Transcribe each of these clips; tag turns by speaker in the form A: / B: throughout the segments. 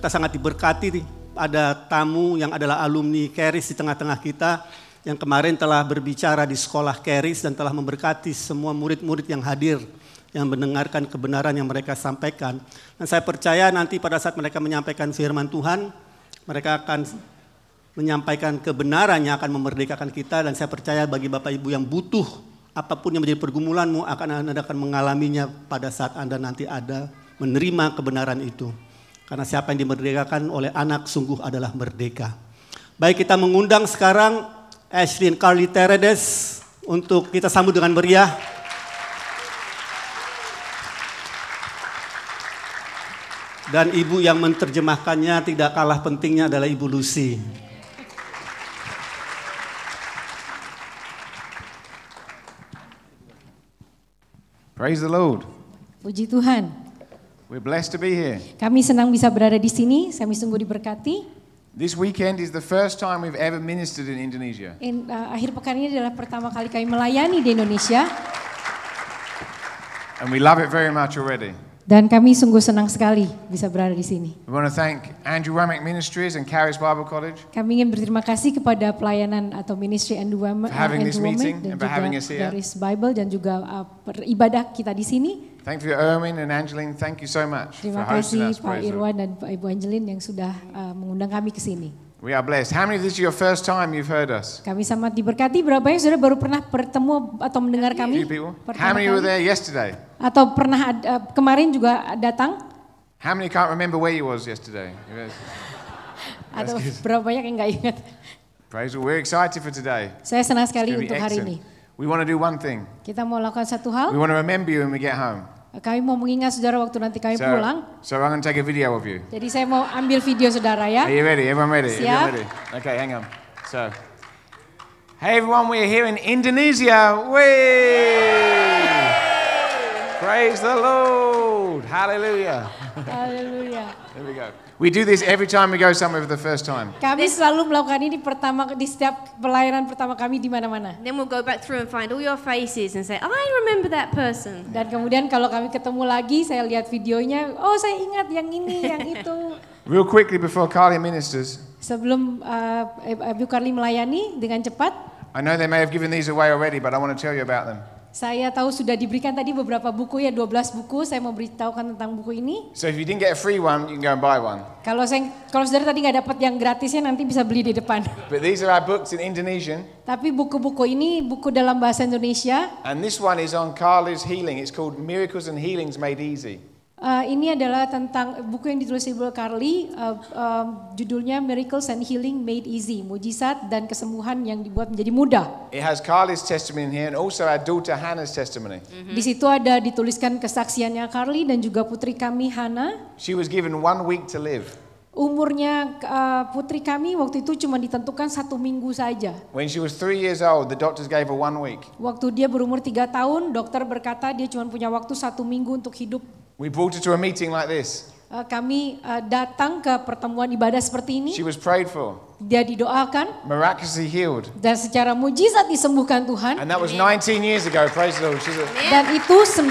A: kita sangat diberkati. Ada tamu yang adalah alumni Charis di tengah-tengah kita yang kemarin telah berbicara di sekolah Charis dan telah memberkati semua murid-murid yang hadir, yang mendengarkan kebenaran yang mereka sampaikan. Dan saya percaya nanti pada saat mereka menyampaikan firman Tuhan, mereka akan menyampaikan kebenaran yang akan memerdekakan kita. Dan saya percaya bagi Bapak Ibu yang butuh apapun yang menjadi pergumulanmu, Anda akan mengalaminya pada saat Anda nanti ada menerima kebenaran itu. Karena siapa yang dimerdekakan oleh anak sungguh adalah merdeka. Baik, kita mengundang sekarang Ashlyn Carly Teredes untuk kita sambut dengan meriah. Dan ibu yang menerjemahkannya tidak kalah pentingnya adalah Ibu Lucy.
B: Praise the Lord.
C: Puji Tuhan.
B: We're blessed to be here.
C: Kami senang bisa berada di sini. Kami sungguh diberkati.
B: This weekend is the first time we've ever ministered in Indonesia.
C: Akhir pekan ini adalah pertama kali kami melayani di Indonesia.
B: And we love it very much already.
C: Dan kami sungguh senang sekali bisa berada di sini.
B: We want to thank Andrew Wommack Ministries and Charis Bible College
C: Kami ingin berterima kasih kepada pelayanan atau ministry and
B: for having this meeting and for having us here.
C: Charis Bible dan juga ibadah kita di sini.
B: Thank you, Erwin and Angeline. Thank you so much for
C: Terima
B: hosting
C: kasih
B: us.
C: Pak Irwan dan Pak Ibu Angelin yang sudah mengundang kami ke sini.
B: We are blessed. How many of this is your first time you've heard us?
C: Kami sangat diberkati. Berapa yang sudah baru pernah bertemu atau mendengar kami?
B: Few people.
C: Pertama
B: How many were
C: kali?
B: there yesterday?
C: Atau pernah kemarin juga datang?
B: How many can't remember where you was yesterday?
C: Atau berapa banyak yang nggak ingat?
B: Praise the Lord. We're excited for today.
C: Saya senang
B: It's
C: sekali
B: going to be
C: untuk hari ini.
B: excellent. We want to do one thing.
C: Kita mau lakukan satu hal.
B: We want to remember you when we get home.
C: Kami mau mengingat saudara waktu nanti kami pulang.
B: So I'm going to take a video of you.
C: Jadi saya mau ambil video saudara ya.
B: Are you ready? Everyone ready?
C: Siap.
B: Everyone ready? Okay, hang on. So, hey everyone, we're here in Indonesia. Way! Praise the Lord. Hallelujah.
C: Haleluya.
B: There we go. We do this every time we go somewhere for the first time.
C: Kami selalu melakukan ini di setiap pelayanan pertama kami di mana-mana.
D: Then we'll go back through and find all your faces and say, I remember that person.
C: Dan kemudian kalau kami ketemu lagi, saya lihat videonya, oh saya ingat yang ini, yang itu.
B: Real quickly before Carly ministers,
C: Sebelum Ibu Carly melayani dengan cepat,
B: I know they may have given these away already, but I want to tell you about them.
C: saya tahu sudah diberikan tadi beberapa buku ya, 12 buku. Saya mau beritahukan tentang buku ini.
B: So if you didn't get a free one, you can go and buy one.
C: Kalau saudara tadi nggak dapat yang gratisnya, nanti bisa beli di depan.
B: But these are our books in Indonesian.
C: Tapi buku-buku ini buku dalam bahasa Indonesia.
B: And this one is on Carly's healing. It's called Miracles and Healings Made Easy.
C: Ini adalah tentang buku yang ditulis Ibu Carly, judulnya Miracles and Healing Made Easy, mujizat dan kesembuhan yang dibuat menjadi mudah.
B: It has Carly's testimony in here and also our daughter Hannah's testimony.
C: Di situ ada dituliskan kesaksiannya Carly dan juga putri kami Hannah.
B: She was given 1 week to live.
C: Umurnya putri kami waktu itu cuma ditentukan 1 minggu saja.
B: When she was 3 years old, the doctors gave her 1 week.
C: Waktu dia berumur 3 tahun, dokter berkata dia cuma punya waktu 1 minggu untuk hidup.
B: We brought her to a meeting like this.
C: Kami datang ke pertemuan ibadah seperti ini.
B: She was prayed for,
C: Dia didoakan
B: miraculously healed.
C: dan secara mujizat disembuhkan Tuhan.
B: And that was 19 years ago, praise the Lord.
C: Dan itu 19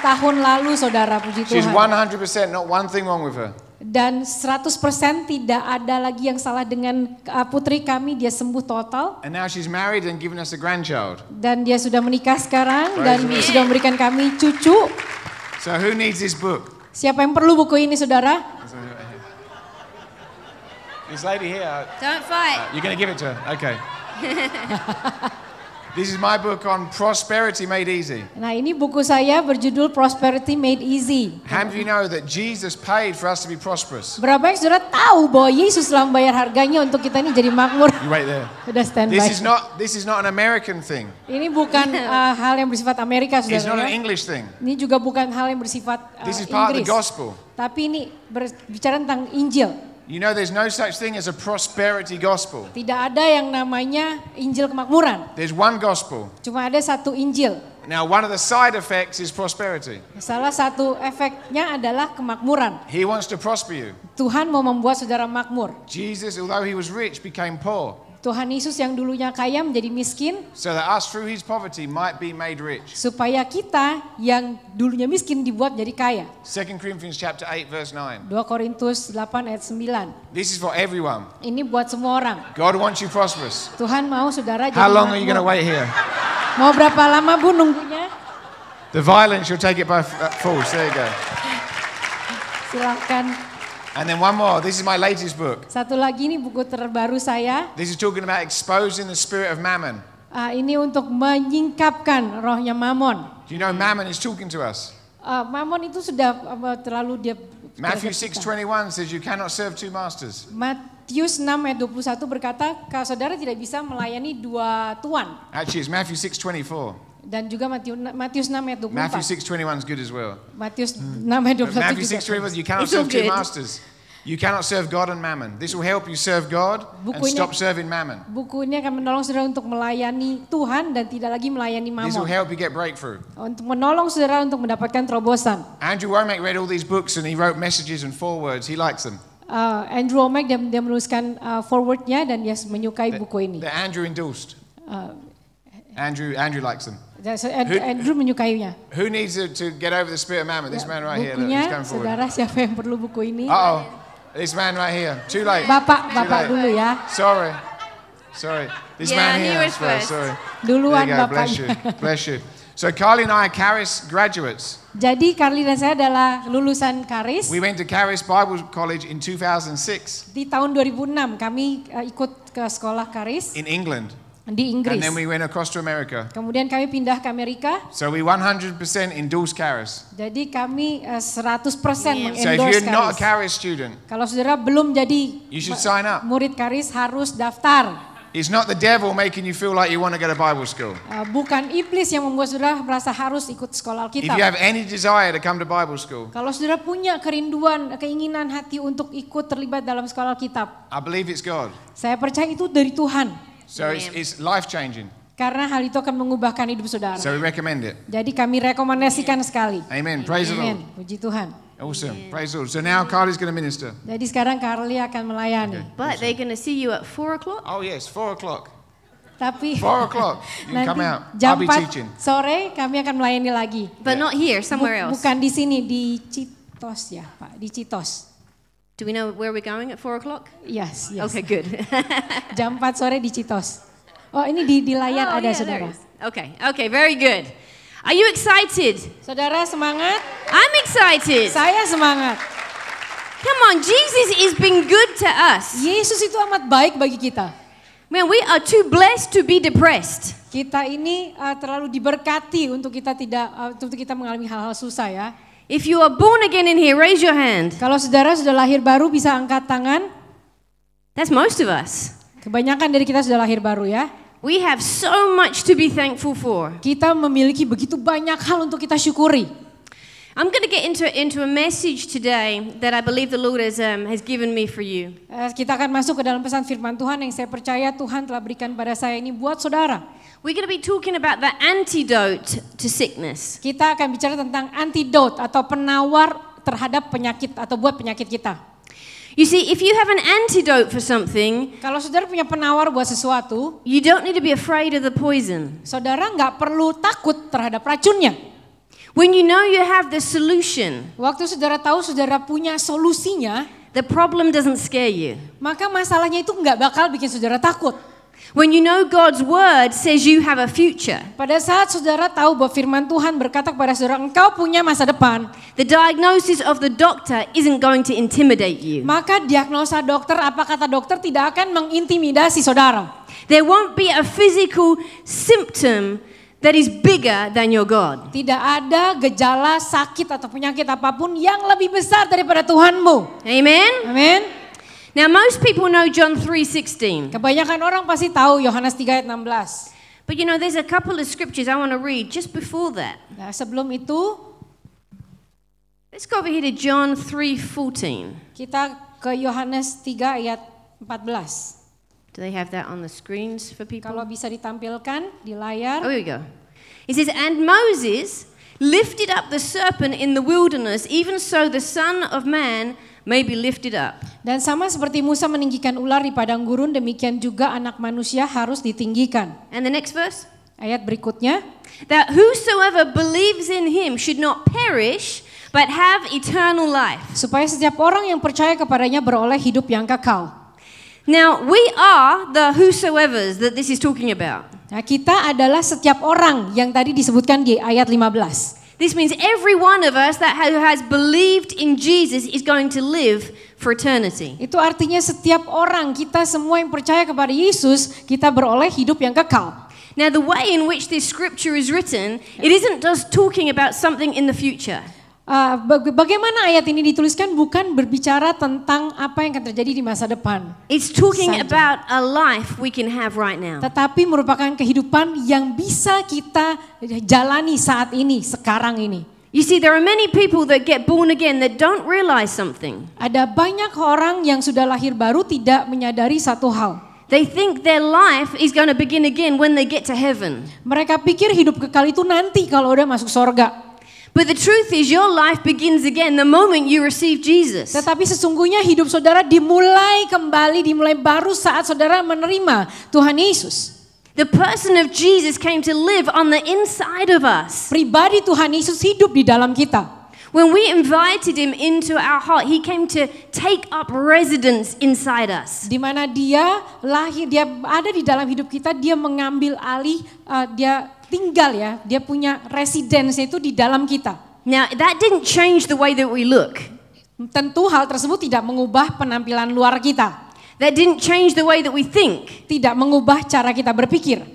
C: tahun lalu, saudara, puji
B: She's
C: Tuhan.
B: 100%, not one thing wrong with her.
C: Dan 100% tidak ada lagi yang salah dengan putri kami, dia sembuh total.
B: And now she's married and given us a grandchild.
C: Dan dia sudah menikah sekarang
B: Praise
C: dan
B: the Lord.
C: sudah memberikan kami cucu.
B: So who needs this book?
C: Siapa yang perlu buku ini, saudara?
B: This lady here.
D: Don't fight.
B: You're going to give it to her? Okay. This is my book on prosperity made easy.
C: Nah, ini buku saya berjudul Prosperity Made Easy.
B: How do you know that Jesus paid for us to be prosperous?
C: Berapa yang saudara tahu bahwa Yesus telah membayar harganya untuk kita ini jadi makmur?
B: You wait there.
C: Sudah standby.
B: This is not an American thing.
C: Ini bukan hal yang bersifat Amerika,
B: It's not
C: saudara.
B: an English thing.
C: Ini juga bukan hal yang bersifat
B: This is part of the
C: Inggris.
B: gospel.
C: Tapi ini berbicara tentang Injil.
B: You know there's no such thing as a prosperity gospel.
C: Tidak ada yang namanya Injil kemakmuran.
B: There's one gospel.
C: Cuma ada satu Injil.
B: Now one of the side effects is prosperity.
C: Salah satu efeknya adalah kemakmuran.
B: He wants to prosper you.
C: Tuhan mau membuat saudara makmur.
B: Jesus, although he was rich, became poor.
C: Tuhan Yesus yang dulunya kaya menjadi miskin,
B: so that us through his poverty might be made rich.
C: supaya kita yang dulunya miskin dibuat jadi kaya.
B: 2 Corinthians chapter 8 verse 9.
C: 2 Korintus 8 ayat 9.
B: This is for everyone.
C: Ini buat semua orang.
B: God wants you prosperous.
C: Tuhan mau saudara jadi
B: How long are you going to
C: makmur.
B: wait here?
C: Mau berapa lama Bu nunggunya?
B: The violence, you'll take it by force. There you go.
C: Silakan.
B: And then one more. This is my latest book.
C: Satu lagi ini buku terbaru saya.
B: This is talking about exposing the spirit of mammon.
C: Ini untuk menyingkapkan rohnya Mamon.
B: Do you know mammon is talking to us?
C: Mamon itu sudah terlalu dia.
B: Matthew 6:21 says you cannot serve two masters.
C: Matius 6 ayat 21 berkata, saudara tidak bisa melayani dua tuan.
B: Actually, it's Matthew 6:24.
C: Dan juga Matius 6 ayat 24.
B: Matthew 6:21 is good as well.
C: Matius 6 ayat 21
B: Matthew
C: juga.
B: 6:21, you cannot
D: It's all
B: serve two
D: good.
B: masters. You cannot serve God and mammon. This will help you serve God and stop serving mammon.
C: Buku ini akan menolong saudara untuk melayani Tuhan dan tidak lagi melayani
B: This will
C: Mamon.
B: help you get breakthrough.
C: Untuk menolong saudara untuk mendapatkan terobosan.
B: Andrew Womack read all these books and he wrote messages and forewords. He likes them.
C: Andrew Womack dia menuliskan forwardnya dan dia menyukai buku ini.
B: That Andrew endorsed. Andrew likes them.
C: Andrew menyukainya.
B: Who needs to get over the spirit of mammon? This man right here. Look,
C: Bukunya,
B: he's coming forward.
C: saudara siapa yang perlu buku ini?
B: Uh-oh. This man right here. Too late.
C: Bapak
B: Too late.
C: dulu ya.
B: Sorry. This
D: Yeah,
B: man
D: he
B: here.
D: was first.
B: Sorry.
C: Duluan
B: There you go. Bless you.
C: bapaknya.
B: Bless you. So Carly and I are Charis graduates.
C: Jadi Carly dan saya adalah lulusan Charis.
B: We went to Charis Bible College in 2006
C: Di tahun 2006 kami ikut ke sekolah Charis
B: in England.
C: di Inggris.
B: And then we went across to America.
C: Kemudian kami pindah ke Amerika.
B: So we 100% endorse Charis.
C: Jadi kami 100%
B: So if
C: mengendorse
B: you're not a
C: Charis.
B: Charis student,
C: Kalau saudara belum jadi
B: you should sign up.
C: murid Charis harus daftar.
B: It's not the devil making you feel like you want to go to Bible school.
C: Bukan iblis yang membuat saudara merasa harus ikut sekolah
B: If
C: Alkitab.
B: you have any desire to come to Bible school,
C: Kalau saudara punya kerinduan, keinginan hati untuk ikut terlibat dalam sekolah Alkitab,
B: I believe it's God.
C: saya percaya itu dari Tuhan.
B: So it's life changing.
C: Karena hal itu akan mengubahkan hidup saudara.
B: So we recommend it.
C: Jadi kami rekomendasikan sekali.
B: Amen. Praise the Lord.
C: Amin. Puji Tuhan.
B: Awesome. Praise the Lord. So now Carly's going to minister.
C: Jadi sekarang Carly akan melayani.
D: But they're going to see you at 4 o'clock.
B: Oh yes, 4 o'clock.
C: Tapi
B: 4 o'clock. You can come
C: nanti
B: out.
C: jam
B: I'll be
C: 4
B: teaching.
C: sore kami akan melayani lagi.
D: But not here, somewhere else.
C: Bukan di sini, di Citos ya Pak, di Citos.
D: Do we know where we're going at 4 o'clock?
C: Yes.
D: Okay, good.
C: Jam 4 sore di Citos. Oh ini di layar
D: Oh,
C: ada
D: yeah, there
C: saudara.
D: is. Okay, very good. Are you excited?
C: Saudara semangat?
D: I'm excited.
C: Saya semangat.
D: Come on, Jesus has been good to us.
C: Yesus itu amat baik bagi kita.
D: Man, we are too blessed to be depressed.
C: Kita ini terlalu diberkati untuk kita untuk kita mengalami hal-hal susah ya.
D: If you are born again in here, raise your hand.
C: Kalau saudara sudah lahir baru bisa angkat tangan.
D: That's most of us.
C: Kebanyakan dari kita sudah lahir baru ya.
D: We have so much to be thankful for.
C: Kita memiliki begitu banyak hal untuk kita syukuri.
D: I'm going to get into a message today that I believe the Lord has given me for you.
C: Kita akan masuk ke dalam pesan firman Tuhan yang saya percaya Tuhan telah berikan pada saya ini buat saudara.
D: We're going to be talking about the antidote to sickness.
C: Kita akan bicara tentang antidote atau penawar terhadap penyakit atau buat penyakit kita.
D: You see, if you have an antidote for something,
C: Kalau saudara punya penawar buat sesuatu,
D: you don't need to be afraid of the poison.
C: saudara nggak perlu takut terhadap racunnya.
D: When you know you have the solution,
C: Waktu saudara tahu saudara punya solusinya,
D: the problem doesn't scare you.
C: maka masalahnya itu nggak bakal bikin saudara takut.
D: When you know God's word says you have a future,
C: Pada saat saudara tahu bahwa firman Tuhan berkata kepada saudara, engkau punya masa depan,
D: the diagnosis of the doctor isn't going to intimidate you.
C: maka diagnosa dokter, apa kata dokter tidak akan mengintimidasi saudara.
D: There won't be a physical symptom that is bigger than your God.
C: Tidak ada gejala sakit atau penyakit apapun yang lebih besar daripada Tuhanmu.
D: Amen?
C: Amin.
D: Now most people know John 3:16.
C: Kebanyakan orang pasti tahu Yohanes 3 ayat 16.
D: But you know there's a couple of scriptures I want to read just before that.
C: Nah, sebelum itu
D: Let's go over here to John 3:14.
C: kita ke Yohanes 3 ayat 14.
D: Do they have that on the screens for people?
C: Kalau bisa ditampilkan di layar.
D: Oh, here we go. It says, and Moses lifted up the serpent in the wilderness, even so the Son of Man may be lifted up.
C: Dan sama seperti Musa meninggikan ular di padang gurun, demikian juga anak manusia harus ditinggikan.
D: And the next verse?
C: Ayat berikutnya,
D: That whosoever believes in him should not perish, but have eternal life.
C: supaya setiap orang yang percaya kepadanya beroleh hidup yang kekal.
D: Now, we are the whosoevers that this is talking about.
C: Nah, kita adalah setiap orang yang tadi disebutkan di ayat 15.
D: This means every one of us that has believed in Jesus is going to live for eternity.
C: Itu artinya setiap orang, kita semua yang percaya kepada Yesus, kita beroleh hidup yang kekal.
D: Now, the way in which this scripture is written, it isn't just talking about something in the future.
C: Bagaimana ayat ini dituliskan bukan berbicara tentang apa yang akan terjadi di masa depan.
D: It's talking
C: Saja.
D: about a life we can have right now.
C: Tetapi merupakan kehidupan yang bisa kita jalani saat ini, sekarang ini.
D: You see, there are many people that get born again that don't realize something.
C: Ada banyak orang yang sudah lahir baru tidak menyadari satu hal.
D: They think their life is going to begin again when they get to heaven.
C: Mereka pikir hidup kekal itu nanti kalau udah masuk sorga.
D: But the truth is your life begins again the moment you receive Jesus.
C: Tetapi sesungguhnya hidup saudara dimulai kembali, dimulai baru saat saudara menerima Tuhan Yesus.
D: The person of Jesus came to live on the inside of us.
C: Pribadi Tuhan Yesus hidup di dalam kita.
D: When we invited him into our heart, he came to take up residence inside us.
C: Di mana dia lahir, dia ada di dalam hidup kita, dia mengambil alih, dia tinggal ya, dia punya residence itu di dalam kita.
D: Now, that didn't change the way that we look.
C: Tentu hal tersebut tidak mengubah penampilan luar kita,
D: That didn't change the way that we think.
C: tidak mengubah cara kita berpikir.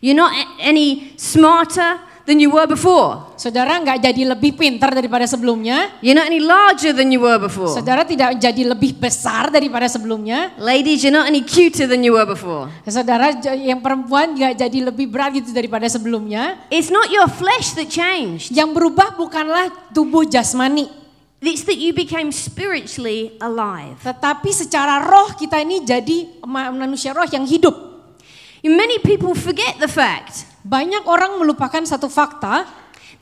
D: You're not any smarter than you were before.
C: Saudara nggak jadi lebih pintar daripada sebelumnya,
D: You're not any larger than you were before.
C: saudara tidak jadi lebih besar daripada sebelumnya,
D: Ladies, you're not any cuter than you were before.
C: saudara yang perempuan nggak jadi lebih berat gitu daripada sebelumnya.
D: It's not your flesh that changed.
C: Yang berubah bukanlah tubuh jasmani,
D: It's that you became spiritually alive.
C: tetapi secara roh kita ini jadi manusia roh yang hidup.
D: Many people forget the fact
C: Banyak orang melupakan satu fakta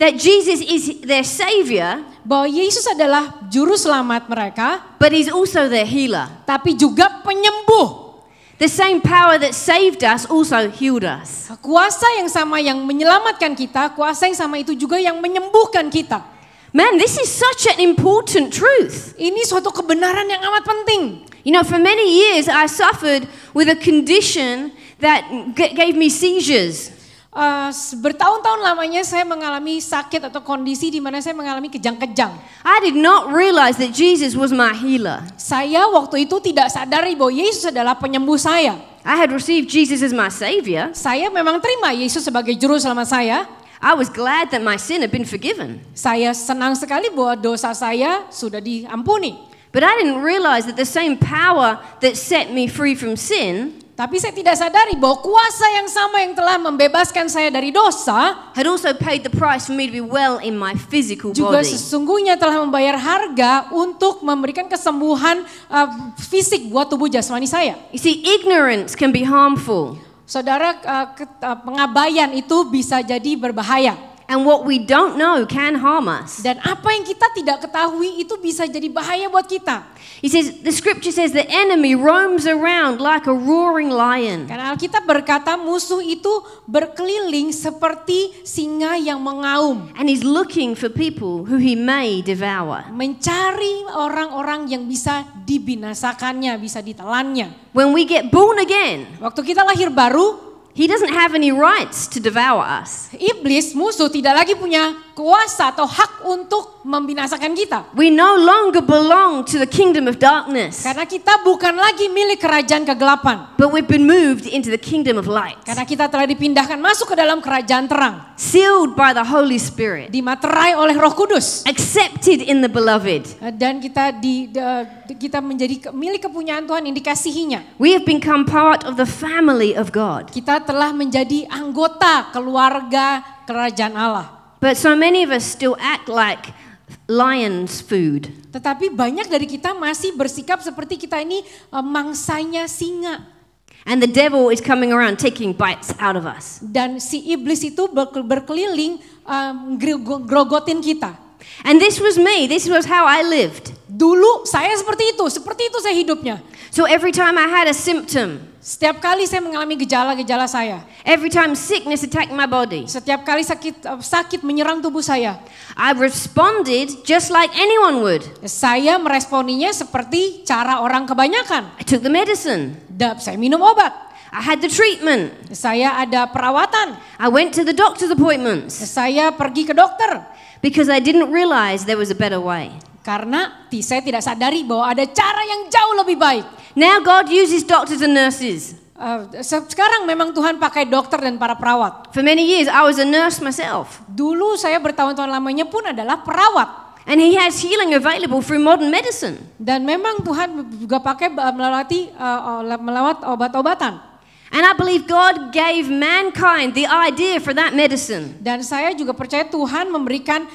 D: that Jesus is their savior,
C: bahwa Yesus adalah juru selamat mereka,
D: but he's also their healer.
C: tapi juga penyembuh.
D: The same power that saved us also healed us.
C: Kuasa yang sama yang menyelamatkan kita, kuasa yang sama itu juga yang menyembuhkan kita.
D: Man, this is such an important truth.
C: Ini suatu kebenaran yang amat penting.
D: You know, for many years I suffered with a condition that gave me seizures.
C: Bertahun-tahun lamanya saya mengalami sakit atau kondisi di mana saya mengalami kejang-kejang.
D: I did not realize that Jesus was my healer.
C: Saya waktu itu tidak sadari bahwa Yesus adalah penyembuh saya.
D: I had received Jesus as my savior.
C: Saya memang terima Yesus sebagai juru selamat saya.
D: I was glad that my sin had been forgiven.
C: Saya senang sekali bahwa dosa saya sudah diampuni.
D: But I didn't realize that the same power that set me free from sin
C: Tapi saya tidak sadari bahwa kuasa yang sama yang telah membebaskan saya dari dosa
D: had also paid the price for me to be well in my physical
C: juga
D: body.
C: sesungguhnya telah membayar harga untuk memberikan kesembuhan fisik buat tubuh jasmani saya.
D: You see, ignorance can be harmful.
C: Saudara, pengabaian itu bisa jadi berbahaya.
D: And what we don't know can harm us.
C: Dan apa yang kita tidak ketahui itu bisa jadi bahaya buat kita.
D: He says, the scripture says the enemy roams around like a roaring lion.
C: Karena Alkitab berkata musuh itu berkeliling seperti singa yang mengaum.
D: And he's looking for people who he may devour.
C: Mencari orang-orang yang bisa dibinasakannya, bisa ditelannya.
D: When we get born again,
C: Waktu kita lahir baru,
D: he doesn't have any rights to devour us.
C: iblis, musuh tidak lagi punya kuasa atau hak untuk membinasakan kita.
D: We no longer belong to the kingdom of darkness,
C: Karena kita bukan lagi milik kerajaan kegelapan.
D: but we've been moved into the kingdom of light,
C: Karena kita telah dipindahkan masuk ke dalam kerajaan terang.
D: sealed by the Holy Spirit,
C: Dimaterai oleh Roh Kudus.
D: accepted in the beloved.
C: Dan kita menjadi milik kepunyaan Tuhan yang dikasihinya.
D: We have become part of the family of God.
C: Kita telah menjadi anggota keluarga kerajaan Allah.
D: But so many of us still act like lion's food.
C: Tetapi banyak dari kita masih bersikap seperti kita ini mangsanya singa.
D: And the devil is coming around taking bites out of us.
C: Dan si iblis itu berkeliling grogotin kita.
D: And this was me. This was how I lived.
C: Dulu saya seperti itu saya hidupnya.
D: So every time I had a symptom,
C: Setiap kali saya mengalami gejala-gejala saya,
D: every time sickness attacked my body,
C: setiap kali sakit menyerang tubuh saya,
D: I responded just like anyone would.
C: saya meresponinya seperti cara orang kebanyakan.
D: I took the medicine.
C: Saya minum obat.
D: I had the treatment.
C: Saya ada perawatan.
D: I went to the doctor's appointments
C: Saya pergi ke dokter.
D: because I didn't realize there was a better way.
C: Karena saya tidak sadari bahwa ada cara yang jauh lebih baik.
D: Now God uses doctors and nurses.
C: Sekarang memang Tuhan pakai dokter dan para perawat.
D: For many years I was a nurse myself.
C: Dulu saya bertahun-tahun lamanya pun adalah perawat.
D: And He has healing available through modern medicine.
C: Dan memang Tuhan juga pakai melewat obat-obatan.
D: And I believe God gave mankind the idea for that medicine.
C: Dan saya juga percaya Tuhan memberikan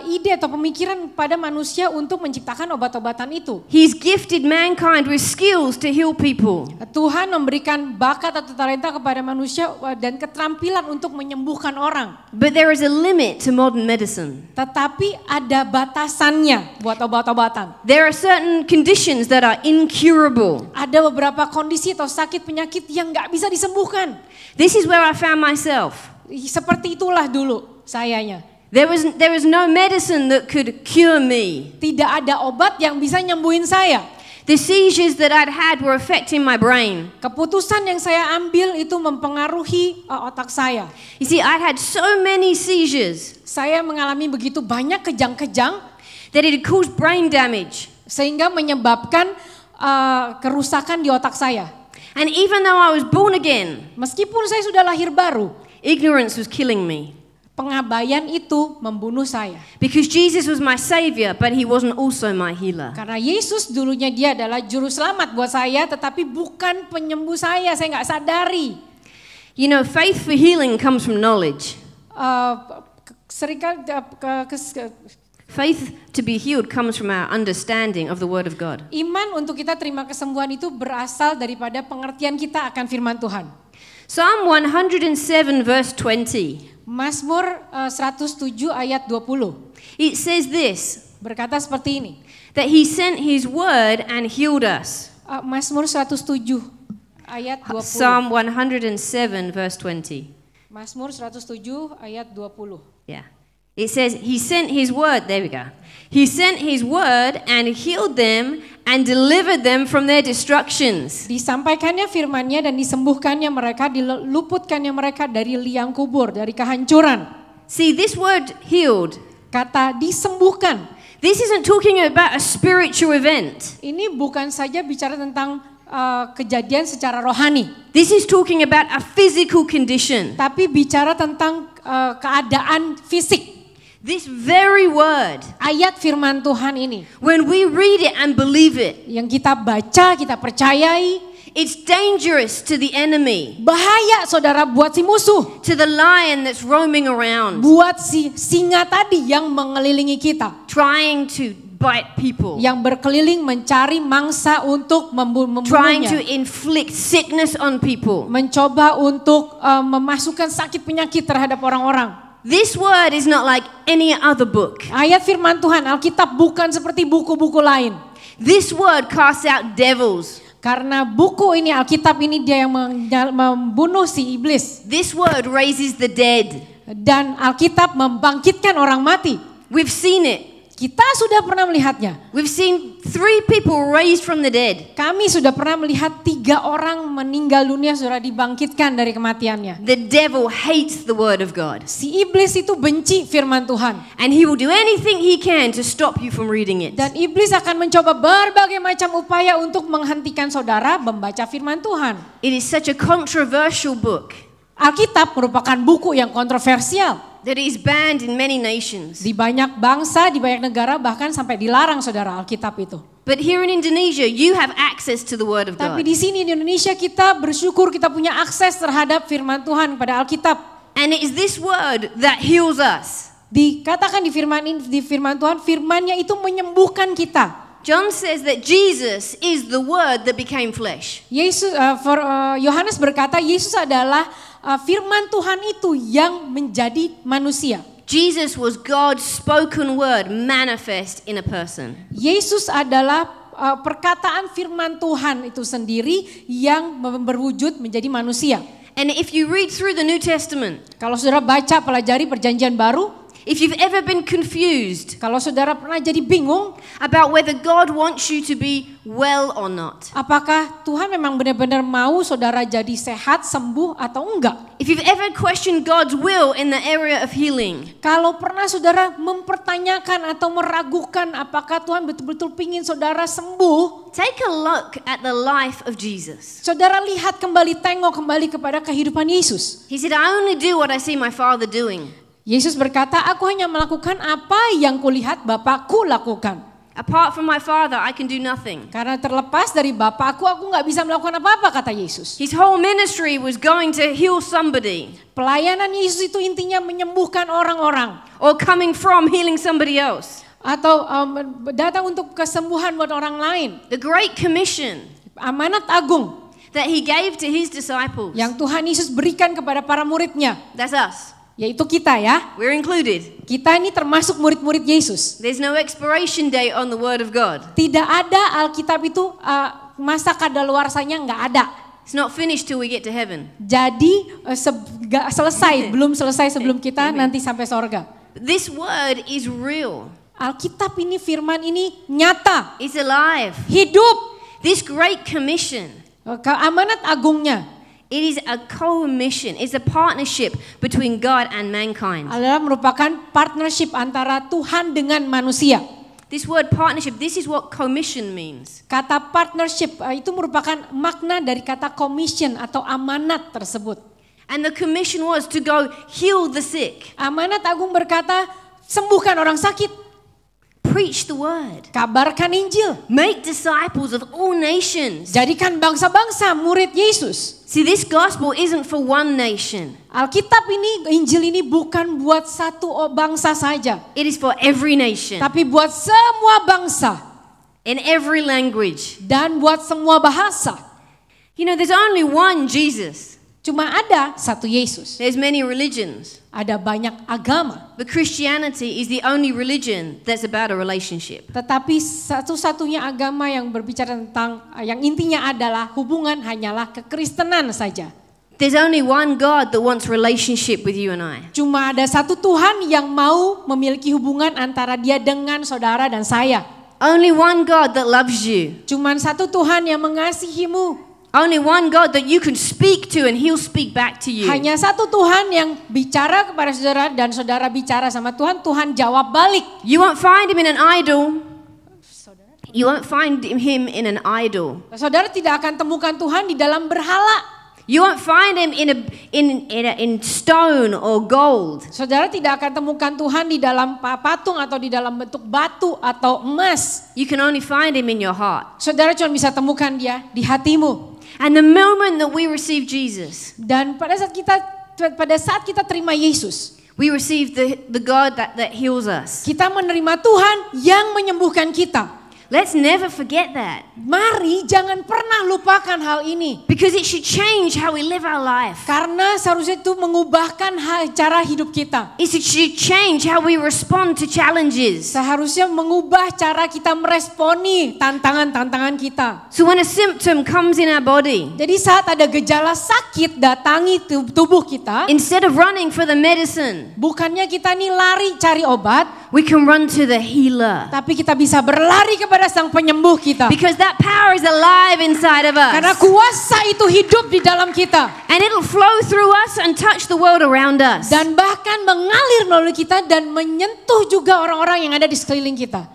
C: ide atau pemikiran pada manusia untuk menciptakan obat-obatan itu.
D: He's gifted mankind with skills to heal people.
C: Tuhan memberikan bakat atau talenta kepada manusia dan keterampilan untuk menyembuhkan orang.
D: But there is a limit to modern medicine.
C: Tetapi ada batasannya buat obat-obatan.
D: There are certain conditions that are incurable.
C: Ada beberapa kondisi atau sakit penyakit yang nggak bisa disembuhkan.
D: This is where I found myself.
C: Seperti itulah dulu sayanya.
D: There was no medicine that could cure me.
C: Tidak ada obat yang bisa nyembuhin saya.
D: The seizures that I'd had were affecting my brain.
C: Keputusan yang saya ambil itu mempengaruhi otak saya.
D: You see, I had so many seizures
C: Saya mengalami begitu banyak kejang-kejang
D: that it had caused brain damage.
C: sehingga menyebabkan kerusakan di otak saya.
D: And even though I was born again,
C: Meskipun saya sudah lahir baru,
D: ignorance was killing me.
C: pengabaian itu membunuh saya.
D: Because Jesus was my savior, but He wasn't also my healer.
C: Karena Yesus dulunya dia adalah juru selamat buat saya, tetapi bukan penyembuh saya nggak sadari.
D: You know, faith for healing comes from knowledge. Faith to be healed comes from our understanding of the Word of God.
C: Iman untuk kita terima kesembuhan itu berasal daripada pengertian kita akan firman Tuhan.
D: Psalm 107 verse 20.
C: Mazmur 107 ayat 20.
D: It says this,
C: Berkata seperti ini.
D: that He sent His word and healed us.
C: Mazmur 107 ayat 20.
D: Psalm 107 verse 20.
C: Mazmur 107 ayat 20.
D: Yeah. It says He sent His word, there we go. He sent His word and healed them and delivered them from their destructions.
C: Disampaikannya firman-Nya dan disembuhkannya mereka, diluputkannya mereka dari liang kubur, dari kehancuran.
D: See, this word healed,
C: Kata disembuhkan.
D: this isn't talking about a spiritual event.
C: Ini bukan saja bicara tentang kejadian secara rohani,
D: This is talking about a physical condition.
C: tapi bicara tentang keadaan fisik.
D: This very word,
C: Ayat firman Tuhan ini
D: when we read it and believe it,
C: yang kita baca, kita percayai,
D: it's dangerous to the enemy,
C: bahaya saudara buat si musuh,
D: to the lion that's roaming around,
C: buat si singa tadi yang mengelilingi kita,
D: trying to bite people,
C: yang berkeliling mencari mangsa untuk
D: trying to
C: membunuhnya,
D: inflict sickness on people.
C: mencoba untuk memasukkan sakit penyakit terhadap orang-orang.
D: This word is not like any other book.
C: Ayat firman Tuhan, Alkitab bukan seperti buku-buku lain.
D: This word casts out devils.
C: Karena buku ini, Alkitab ini dia yang membunuh si iblis.
D: This word raises the dead.
C: Dan Alkitab membangkitkan orang mati.
D: We've seen it.
C: Kita sudah pernah melihatnya.
D: We've seen 3 people raised from the dead.
C: Kami sudah pernah melihat 3 orang meninggal dunia sudah dibangkitkan dari kematiannya.
D: The devil hates the word of God.
C: Si iblis itu benci firman Tuhan.
D: And he will do anything he can to stop you from reading it.
C: Dan iblis akan mencoba berbagai macam upaya untuk menghentikan saudara membaca firman Tuhan.
D: It is such a controversial book
C: Alkitab merupakan buku yang kontroversial.
D: that is banned in many nations.
C: Di banyak bangsa, di banyak negara, bahkan sampai dilarang saudara Alkitab itu.
D: But here in Indonesia, you have access to the word of
C: Tapi
D: God.
C: di sini di Indonesia kita bersyukur kita punya akses terhadap firman Tuhan pada Alkitab.
D: And it is this word that heals us.
C: Dikatakan di firman Tuhan, firman-Nya itu menyembuhkan kita.
D: John says that Jesus is the word that became flesh.
C: Yohanes berkata Yesus adalah firman Tuhan itu yang menjadi manusia.
D: Jesus was God's spoken word manifest in a person.
C: Yesus adalah perkataan firman Tuhan itu sendiri yang berwujud menjadi manusia.
D: And if you read through the New Testament,
C: Kalau saudara baca pelajari perjanjian baru,
D: if you've ever been confused
C: kalau saudara pernah jadi bingung,
D: about whether God wants you to be well or not,
C: apakah Tuhan memang benar-benar mau saudara jadi sehat, sembuh atau enggak?
D: if you've ever questioned God's will in the area of healing,
C: Kalau pernah saudara mempertanyakan atau meragukan apakah Tuhan betul-betul pingin saudara sembuh,
D: take a look at the life of Jesus.
C: saudara lihat kembali, tengok kembali kepada kehidupan Yesus.
D: He said, I only do what I see my Father doing.
C: Yesus berkata, aku hanya melakukan apa yang kulihat Bapakku lakukan.
D: Apart from my Father, I can do nothing.
C: Karena terlepas dari Bapakku, aku nggak bisa melakukan apa-apa, kata Yesus.
D: His whole ministry was going to heal somebody
C: Pelayanan Yesus itu intinya menyembuhkan orang-orang.
D: or coming from healing somebody else.
C: Atau datang untuk kesembuhan buat orang lain.
D: The Great Commission
C: Amanat agung
D: that he gave to his disciples,
C: yang Tuhan Yesus berikan kepada para muridnya.
D: that's us.
C: Yaitu kita ya.
D: We're included.
C: Kita ini termasuk murid-murid Yesus.
D: There's no expiration date on the Word of God.
C: Tidak ada Alkitab itu masa kadaluarsanya, nggak ada.
D: It's not finished till we get to heaven.
C: Jadi nggak selesai, belum selesai sebelum kita nanti sampai sorga.
D: This Word is real.
C: Alkitab ini, firman ini nyata,
D: It's alive.
C: hidup.
D: This Great Commission,
C: Amanat agungnya
D: it is a co-mission. It's a partnership between God and mankind.
C: adalah merupakan partnership antara Tuhan dengan manusia.
D: This word partnership, this is what commission means.
C: Kata partnership itu merupakan makna dari kata commission atau amanat tersebut.
D: And the commission was to go heal the sick,
C: Amanat agung berkata, sembuhkan orang sakit,
D: preach the word,
C: kabarkan Injil,
D: make disciples of all nations.
C: jadikan bangsa-bangsa murid Yesus.
D: See, this gospel isn't for one nation.
C: Alkitab ini, Injil ini bukan buat satu bangsa saja,
D: It is for every nation,
C: tapi buat semua bangsa
D: in every language.
C: dan buat semua bahasa.
D: You know, there's only one Jesus.
C: Cuma ada satu Yesus.
D: There's many religions,
C: Ada banyak agama,
D: but Christianity is the only religion that's about a relationship.
C: tetapi satu-satunya agama yang berbicara tentang yang intinya adalah hubungan hanyalah kekristenan saja.
D: There's only one God that wants relationship with you and I.
C: Cuma ada satu Tuhan yang mau memiliki hubungan antara dia dengan saudara dan saya.
D: Only one God that loves you.
C: Cuma satu Tuhan yang mengasihimu.
D: Only one God that you can speak to and he'll speak back to you.
C: Hanya satu Tuhan yang bicara kepada saudara dan saudara bicara sama Tuhan, Tuhan jawab balik.
D: You won't find him in an idol. You won't find him in an idol.
C: Saudara tidak akan temukan Tuhan di dalam berhala.
D: You won't find him in stone or gold.
C: Saudara tidak akan temukan Tuhan di dalam patung atau di dalam bentuk batu atau emas.
D: You can only find him in your heart.
C: Saudara cuma bisa temukan dia di hatimu.
D: And the moment that we receive Jesus,
C: Dan pada saat kita terima Yesus,
D: we receive the God that heals us.
C: kita menerima Tuhan yang menyembuhkan kita.
D: Let's never forget that.
C: Mari jangan pernah lupakan hal ini.
D: Because it should change how we live our life.
C: Karena seharusnya itu mengubahkan cara hidup kita.
D: It should change how we respond to challenges.
C: Seharusnya mengubah cara kita meresponi tantangan-tantangan kita.
D: So when a symptom comes in our body,
C: Jadi saat ada gejala sakit datangi tubuh kita,
D: instead of running for the medicine,
C: bukannya kita nih lari cari obat,
D: we can run to the healer.
C: tapi kita bisa berlari kepada Sang Penyembuh kita.
D: Because that power is alive inside of
C: Karena
D: us.
C: kuasa itu hidup di dalam kita.
D: And it'll flow through us and touch the world around us.
C: Dan bahkan mengalir melalui kita dan menyentuh juga orang-orang yang ada di sekeliling kita.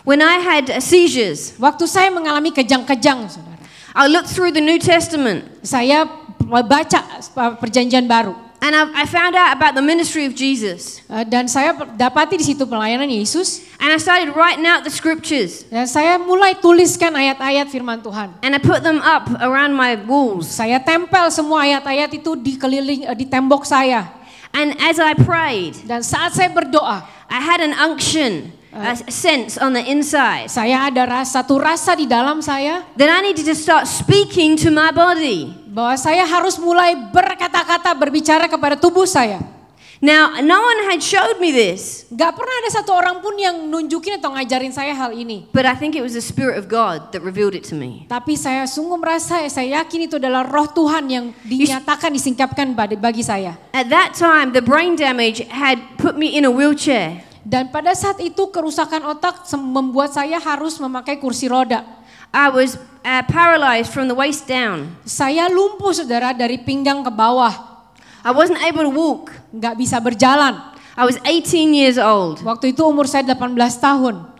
D: When I had seizures,
C: Waktu saya mengalami kejang-kejang, saudara,
D: I looked through the New Testament
C: saya baca perjanjian baru.
D: and I found out about the ministry of Jesus.
C: Dan saya dapati di situ pelayanan Yesus.
D: And I started writing out the scriptures.
C: Dan saya mulai tuliskan ayat-ayat firman Tuhan.
D: And I put them up around my walls.
C: Saya tempel semua ayat-ayat itu di tembok saya.
D: And as I prayed,
C: Dan saat saya berdoa,
D: I had an unction, a sense on the inside
C: saya ada satu rasa di dalam saya
D: that I needed to start speaking to my body.
C: bahwa saya harus mulai berkata-kata berbicara kepada tubuh saya.
D: Now, no one had showed me this,
C: Gak pernah ada satu orang pun yang nunjukin atau ngajarin saya hal ini.
D: but I think it was the Spirit of God that revealed it to me.
C: Tapi saya sungguh merasa, saya yakin itu adalah roh Tuhan yang dinyatakan, disingkapkan bagi saya.
D: At that time, the brain damage had put me in a wheelchair.
C: Dan pada saat itu kerusakan otak membuat saya harus memakai kursi roda.
D: I was paralyzed from the waist down.
C: Saya lumpuh saudara dari pinggang ke bawah.
D: I wasn't able to walk.
C: Gak bisa berjalan.
D: I was 18 years old.
C: Waktu itu umur saya 18 tahun.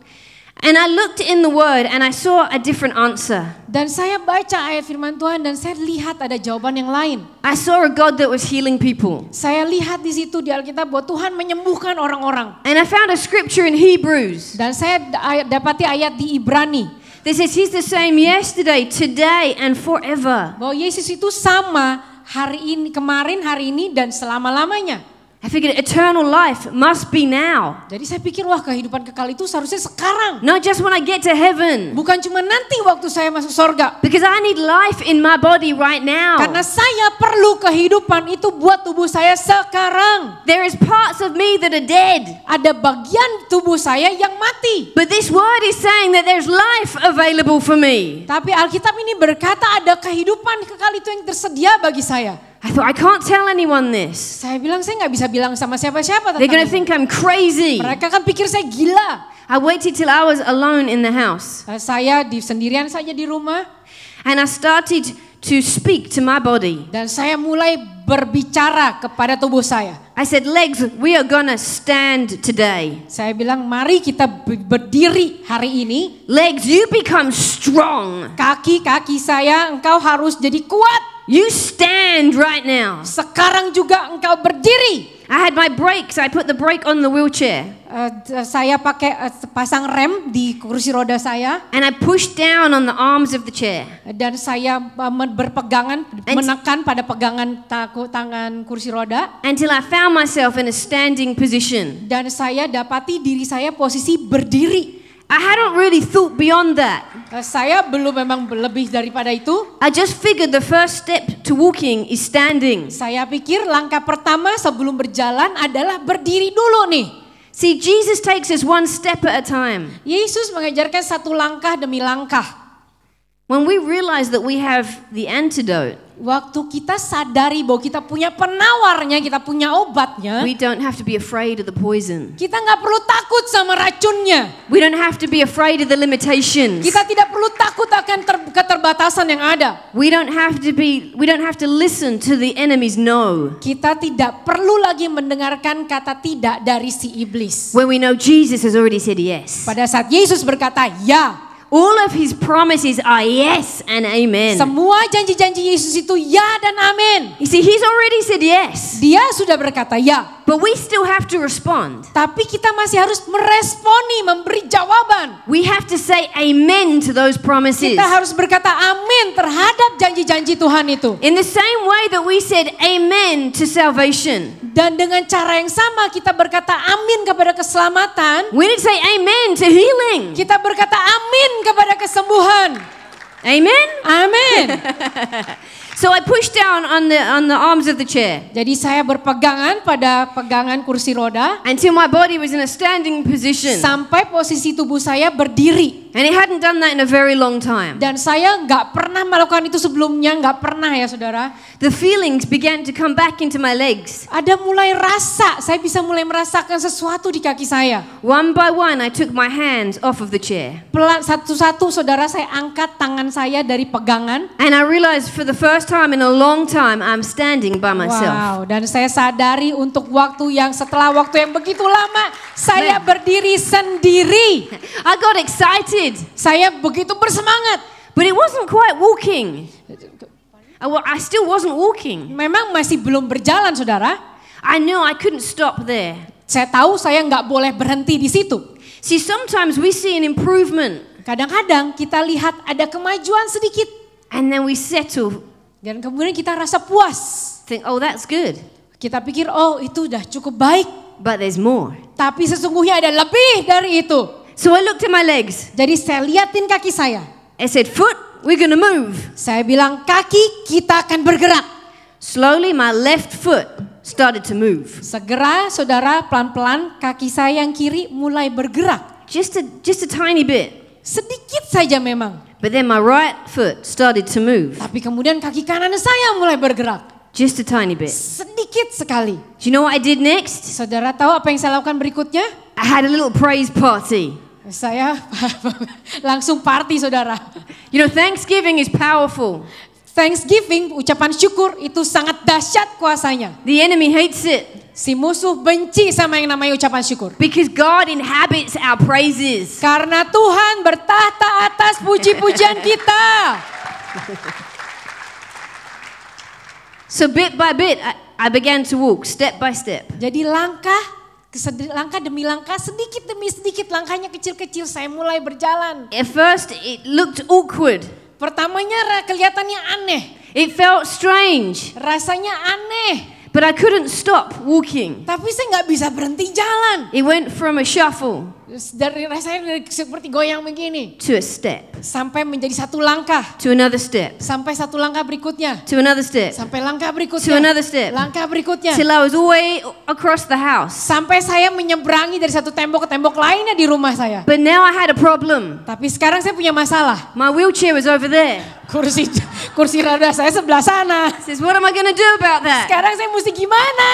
D: And I looked in the Word and I saw a different answer.
C: Dan saya baca ayat firman Tuhan dan saya lihat ada jawaban yang lain.
D: I saw a God that was healing people.
C: Saya lihat di situ di Alkitab bahwa Tuhan menyembuhkan orang-orang.
D: And I found a scripture in Hebrews.
C: Dan saya dapati ayat di Ibrani.
D: That says He's the same yesterday, today, and forever.
C: Bahwa Yesus itu sama hari ini, kemarin, hari ini, dan selama-lamanya.
D: I figured eternal life must be now.
C: Jadi saya pikir wah kehidupan kekal itu seharusnya sekarang.
D: Not just when I get to heaven.
C: Bukan cuma nanti waktu saya masuk surga.
D: Because I need life in my body right now.
C: Karena saya perlu kehidupan itu buat tubuh saya sekarang.
D: There is parts of me that are dead.
C: Ada bagian tubuh saya yang mati.
D: But this word is saying that there's life available for me.
C: Tapi Alkitab ini berkata ada kehidupan kekal itu yang tersedia bagi saya.
D: I thought, I can't tell anyone this.
C: Saya bilang saya nggak bisa bilang sama siapa-siapa
D: They're
C: tentang
D: going to
C: ini.
D: think I'm crazy.
C: Mereka kan pikir saya gila.
D: I waited till I was alone in the house.
C: Saya sendirian saja di rumah.
D: And I started to speak to my body.
C: Dan saya mulai berbicara kepada tubuh saya.
D: I said, legs, we are going to stand today.
C: Saya bilang mari kita berdiri hari ini.
D: Legs, you become strong.
C: Kaki-kaki saya engkau harus jadi kuat.
D: You stand right now.
C: Sekarang juga engkau berdiri.
D: I had my brakes. I put the brake on the wheelchair.
C: Saya pakai pasang rem di kursi roda saya.
D: And I pushed down on the arms of the chair.
C: Dan saya berpegangan, menekan pada pegangan tangan kursi roda.
D: Until I found myself in a standing position.
C: Dan saya dapati diri saya posisi berdiri.
D: I hadn't really thought beyond that.
C: Saya belum memang lebih daripada itu.
D: I just figured the first step to walking is standing.
C: Saya pikir langkah pertama sebelum berjalan adalah berdiri dulu nih.
D: See, Jesus takes us one step at a time.
C: Yesus mengajarkan satu langkah demi langkah.
D: When we realize that we have the antidote,
C: waktu kita sadari bahwa kita punya penawarnya, kita punya obatnya,
D: we don't have to be afraid of the poison.
C: kita nggak perlu takut sama racunnya.
D: We don't have to be afraid of the limitations.
C: Kita tidak perlu takut akan keterbatasan yang ada.
D: We don't have to listen to the enemy's no.
C: Kita tidak perlu lagi mendengarkan kata tidak dari si iblis.
D: When we know Jesus has already said yes.
C: Pada saat Yesus berkata ya,
D: all of his promises are yes and amen.
C: semua janji-janji Yesus itu ya dan amin.
D: You see, he's already said yes.
C: Dia sudah berkata ya.
D: But we still have to respond.
C: Tapi kita masih harus meresponi, memberi jawaban.
D: We have to say amen to those promises.
C: Kita harus berkata amin terhadap janji-janji Tuhan itu.
D: In the same way that we said amen to salvation.
C: Dan dengan cara yang sama kita berkata amin kepada keselamatan.
D: We need to say amen to healing.
C: Kita berkata amin kepada kesembuhan.
D: Amen?
C: Amin.
D: So I pushed down on the arms of the chair.
C: Jadi saya berpegangan pada pegangan kursi roda
D: Until my body was in a standing position.
C: sampai posisi tubuh saya berdiri.
D: And it hadn't done that in a very long time.
C: Dan saya nggak pernah melakukan itu sebelumnya, nggak pernah ya saudara.
D: The feelings began to come back into my legs.
C: Ada mulai rasa, saya bisa mulai merasakan sesuatu di kaki saya.
D: One by one I took my hands off of the chair.
C: Pelan satu-satu saudara saya angkat tangan saya dari pegangan.
D: And I realized for the first time in a long time I'm standing by myself.
C: Wow, dan saya sadari untuk setelah waktu yang begitu lama saya berdiri sendiri.
D: I got excited.
C: Saya begitu bersemangat.
D: But it wasn't quite walking. I still wasn't walking.
C: Memang masih belum berjalan saudara.
D: I knew I couldn't stop there.
C: Saya tahu saya nggak boleh berhenti di situ.
D: See, sometimes we see an improvement.
C: Kadang-kadang kita lihat ada kemajuan sedikit.
D: And then we settle.
C: Dan kemudian kita rasa puas.
D: Think, oh, that's good.
C: Kita pikir, oh itu udah cukup baik.
D: But there's more.
C: Tapi sesungguhnya ada lebih dari itu.
D: So I looked at my legs.
C: Jadi saya liatin kaki saya.
D: I said, foot, we're going to move.
C: Saya bilang kaki kita akan bergerak.
D: Slowly my left foot started to move.
C: Segera saudara pelan-pelan kaki saya yang kiri mulai bergerak.
D: Just a tiny bit.
C: Sedikit saja memang.
D: But then my right foot started to move.
C: Tapi kemudian kaki kanan saya mulai bergerak.
D: Just a tiny bit.
C: Sedikit sekali.
D: Do you know what I did next?
C: Saudara tahu apa yang saya lakukan berikutnya?
D: I had a little praise party.
C: Saya langsung party saudara.
D: You know, Thanksgiving is powerful.
C: Thanksgiving, ucapan syukur itu sangat dahsyat kuasanya.
D: The enemy hates it
C: Si musuh benci sama yang namanya ucapan syukur.
D: because God inhabits our praises.
C: Karena Tuhan bertahta atas puji-pujian kita.
D: So bit by bit, I began to walk step by step.
C: Jadi langkah demi langkah, sedikit demi sedikit, langkahnya kecil-kecil, saya mulai berjalan.
D: At first, it looked awkward.
C: Pertamanya kelihatannya aneh,
D: It felt strange,
C: rasanya aneh.
D: but I couldn't stop walking.
C: Tapi saya nggak bisa berhenti jalan.
D: It went from a shuffle
C: Rasanya seperti goyang begini.
D: to a step,
C: Sampai menjadi satu langkah.
D: to another step,
C: Sampai satu langkah berikutnya.
D: to another step,
C: Sampai langkah
D: to
C: berikutnya.
D: another step,
C: Langkah berikutnya.
D: till I was all the way across the house.
C: Sampai saya menyeberangi dari satu tembok ke tembok lainnya di rumah saya.
D: But now I had a problem.
C: Tapi sekarang saya punya masalah.
D: My wheelchair was over there.
C: Kursi roda saya sebelah sana.
D: Says, what am I going to do about that?
C: Sekarang saya mesti gimana?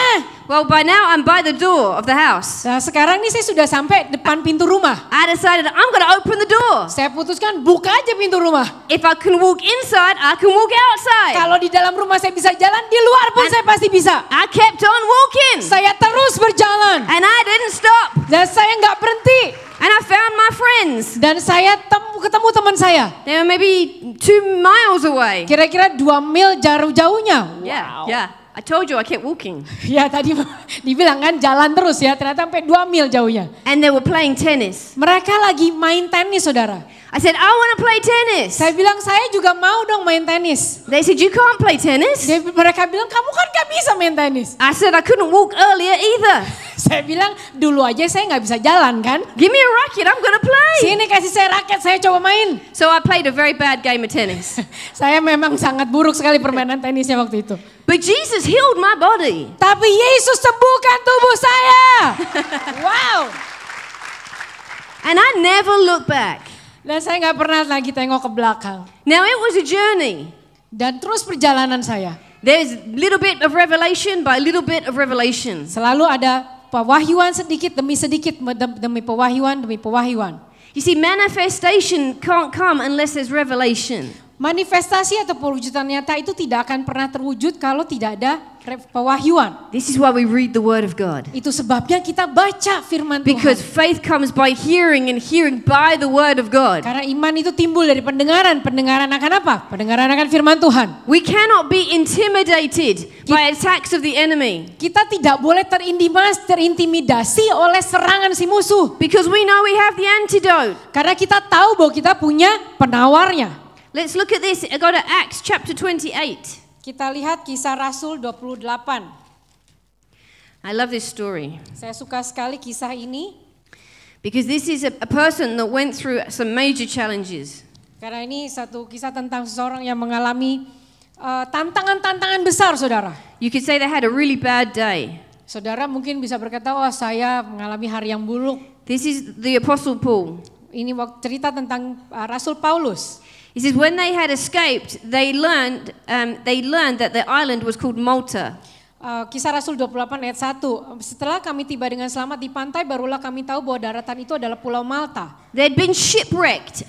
D: Well, by now I'm by the door of the house.
C: Nah, sekarang ini saya sudah sampai depan pintu rumah.
D: I decided I'm going to open the door.
C: Saya putuskan buka aja pintu rumah.
D: If I can walk inside, I can walk outside.
C: Kalau di dalam rumah saya bisa jalan, di luar pun saya pasti bisa.
D: I kept on walking,
C: Saya terus berjalan.
D: and I didn't stop.
C: Dan saya nggak berhenti.
D: And I found my friends.
C: Dan saya ketemu teman saya.
D: They were maybe 2 miles away.
C: Kira-kira 2 mil jauh-jauhnya.
D: Yeah. I told you I kept walking.
C: Ya tadi dibilang kan jalan terus ya. Ternyata sampai 2 mil jauhnya.
D: And they were playing tennis.
C: Mereka lagi main tenis saudara.
D: I said, I want to play tennis.
C: Saya bilang saya juga mau dong main tenis.
D: They said, you can't play tennis.
C: Mereka bilang kamu kan gak bisa main tenis.
D: I said, I couldn't walk earlier either.
C: Saya bilang dulu aja saya nggak bisa jalan kan.
D: Give me a racket, I'm going to play.
C: Sini kasih saya raket, saya coba main.
D: So I played a very bad game of tennis.
C: Saya memang sangat buruk sekali permainan tenisnya waktu itu.
D: But Jesus healed my body.
C: Tapi Yesus sembuhkan tubuh saya. Wow.
D: And I never looked back.
C: Dan saya nggak pernah lagi tengok ke belakang.
D: Now it was a journey.
C: Dan terus perjalanan saya.
D: There's little bit of revelation by little bit of revelation.
C: Selalu ada pewahyuan sedikit demi sedikit demi pewahyuan.
D: You see, manifestation can't come unless there's revelation.
C: Manifestasi atau perwujudan nyata itu tidak akan pernah terwujud kalau tidak ada pewahyuan.
D: This is why we read the Word of God.
C: Itu sebabnya kita baca firman Tuhan.
D: Because faith comes by hearing and hearing by the Word of God.
C: Karena iman itu timbul dari pendengaran. Pendengaran akan apa? Pendengaran akan firman Tuhan.
D: We cannot be intimidated by attacks of the enemy.
C: Kita tidak boleh terintimidasi oleh serangan si musuh.
D: Because we know we have the antidote.
C: Karena kita tahu bahwa kita punya penawarnya.
D: Let's look at this. Go to Acts chapter 28.
C: Kita lihat Kisah Rasul 28.
D: I love this story.
C: Saya suka sekali kisah ini.
D: Because this is a person that went through some major challenges.
C: Karena ini satu kisah tentang seseorang yang mengalami tantangan-tantangan besar, saudara.
D: You could say they had a really bad day.
C: Saudara mungkin bisa berkata, oh saya mengalami hari yang buruk.
D: This is the Apostle Paul.
C: Ini cerita tentang Rasul Paulus.
D: He says when they had escaped, they learned that the island was called Malta.
C: Kisah Rasul 28 ayat 1. Setelah kami tiba dengan selamat di pantai, barulah kami tahu bahwa daratan itu adalah Pulau Malta.
D: They'd been shipwrecked.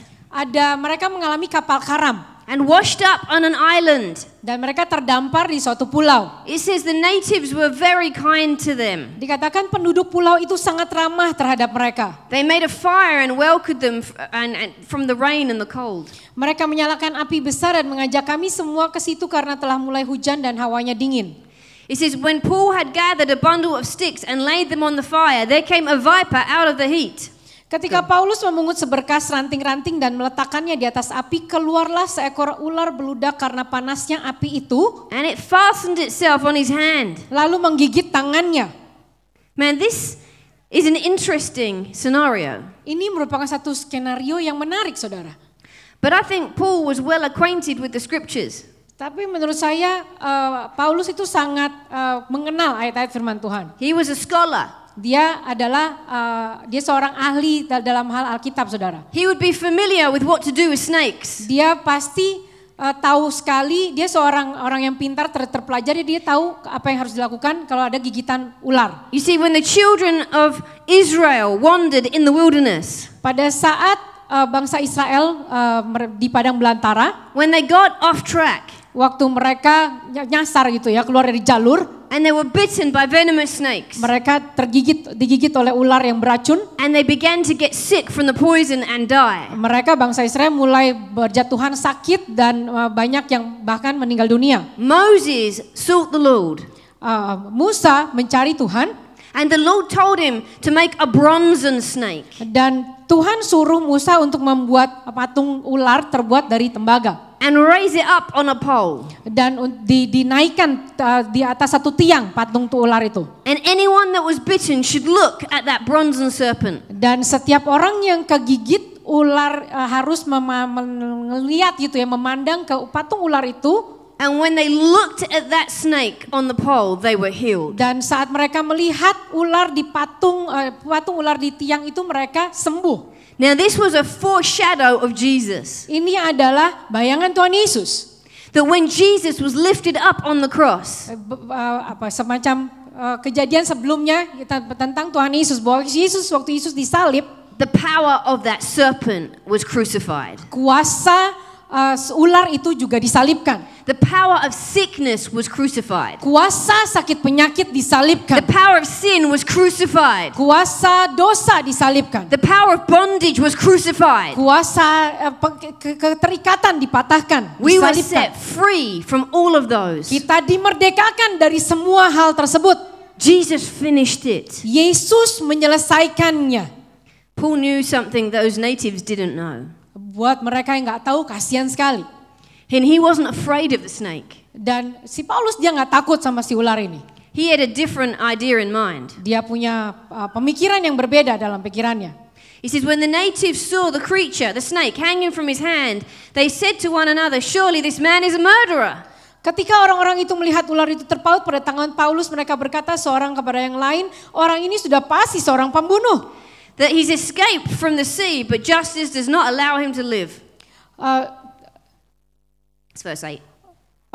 C: Mereka mengalami kapal karam.
D: And washed up on an island.
C: Dan mereka terdampar di suatu pulau.
D: It says the natives were very kind to them.
C: Dikatakan penduduk pulau itu sangat ramah terhadap mereka.
D: They made a fire and welcomed them and from the rain and the cold.
C: Mereka menyalakan api besar dan mengajak kami semua ke situ karena telah mulai hujan dan hawanya dingin.
D: It says when Paul had gathered a bundle of sticks and laid them on the fire, there came a viper out of the heat.
C: Ketika Paulus memungut seberkas ranting-ranting dan meletakkannya di atas api, keluarlah seekor ular beludak karena panasnya api itu.
D: And it fastened itself on his hand.
C: Lalu menggigit tangannya.
D: Man, this is an interesting scenario.
C: Ini merupakan satu skenario yang menarik, saudara.
D: But I think Paul was well acquainted with the scriptures.
C: Tapi menurut saya Paulus itu sangat mengenal ayat-ayat firman Tuhan.
D: He was a scholar.
C: Dia adalah dia seorang ahli dalam hal Alkitab, saudara.
D: He would be familiar with what to do with snakes.
C: Dia pasti tahu sekali, dia seorang orang yang pintar, terpelajari, dia tahu apa yang harus dilakukan kalau ada gigitan ular.
D: You see, when the children of Israel wandered in the wilderness,
C: Pada saat bangsa Israel di padang belantara,
D: when they got off track
C: waktu mereka nyasar gitu ya, keluar dari jalur,
D: and they were bitten by venomous snakes,
C: mereka digigit oleh ular yang beracun.
D: and they began to get sick from the poison and die.
C: Mereka bangsa Israel mulai berjatuhan sakit dan banyak yang bahkan meninggal dunia.
D: Moses sought the Lord,
C: Musa mencari Tuhan
D: and the Lord told him to make a bronzen snake.
C: dan Tuhan suruh Musa untuk membuat patung ular terbuat dari tembaga
D: And raise it up on a pole.
C: dan dinaikkan di atas satu tiang patung ular itu.
D: And anyone that was bitten should look at that bronzen serpent.
C: Dan setiap orang yang kegigit ular harus melihat gitu ya, memandang ke patung ular itu.
D: And when they looked at that snake on the pole, they were healed.
C: Dan saat mereka melihat ular di patung ular di tiang itu, mereka sembuh.
D: Now this was a foreshadow of Jesus.
C: Ini adalah bayangan Tuhan Yesus.
D: That when Jesus was lifted up on the cross,
C: Semacam kejadian sebelumnya tentang Tuhan Yesus, bahwa waktu Yesus disalib,
D: the power of that serpent was crucified.
C: kuasa ular itu juga disalibkan.
D: The power of sickness was crucified.
C: Kuasa sakit penyakit disalibkan.
D: The power of sin was crucified.
C: Kuasa dosa disalibkan.
D: The power of bondage was crucified.
C: Kuasa keterikatan dipatahkan,
D: We were
C: disalibkan.
D: set free from all of those.
C: Kita dimerdekakan dari semua hal tersebut.
D: Jesus finished it.
C: Yesus menyelesaikannya.
D: Paul knew something those natives didn't know.
C: Buat mereka yang nggak tahu, kasihan sekali.
D: And he wasn't afraid of the snake.
C: Dan si Paulus dia nggak takut sama si ular ini.
D: He had a different idea in mind.
C: Dia punya pemikiran yang berbeda dalam pikirannya.
D: He says, when the natives saw the creature, the snake, hanging from his hand, they said to one another, surely this man is a murderer.
C: Ketika orang-orang itu melihat ular itu terpaut pada tangan Paulus, mereka berkata seorang kepada yang lain, orang ini sudah pasti seorang pembunuh.
D: That he's escaped from the sea, but justice does not allow him to live. It's verse 8.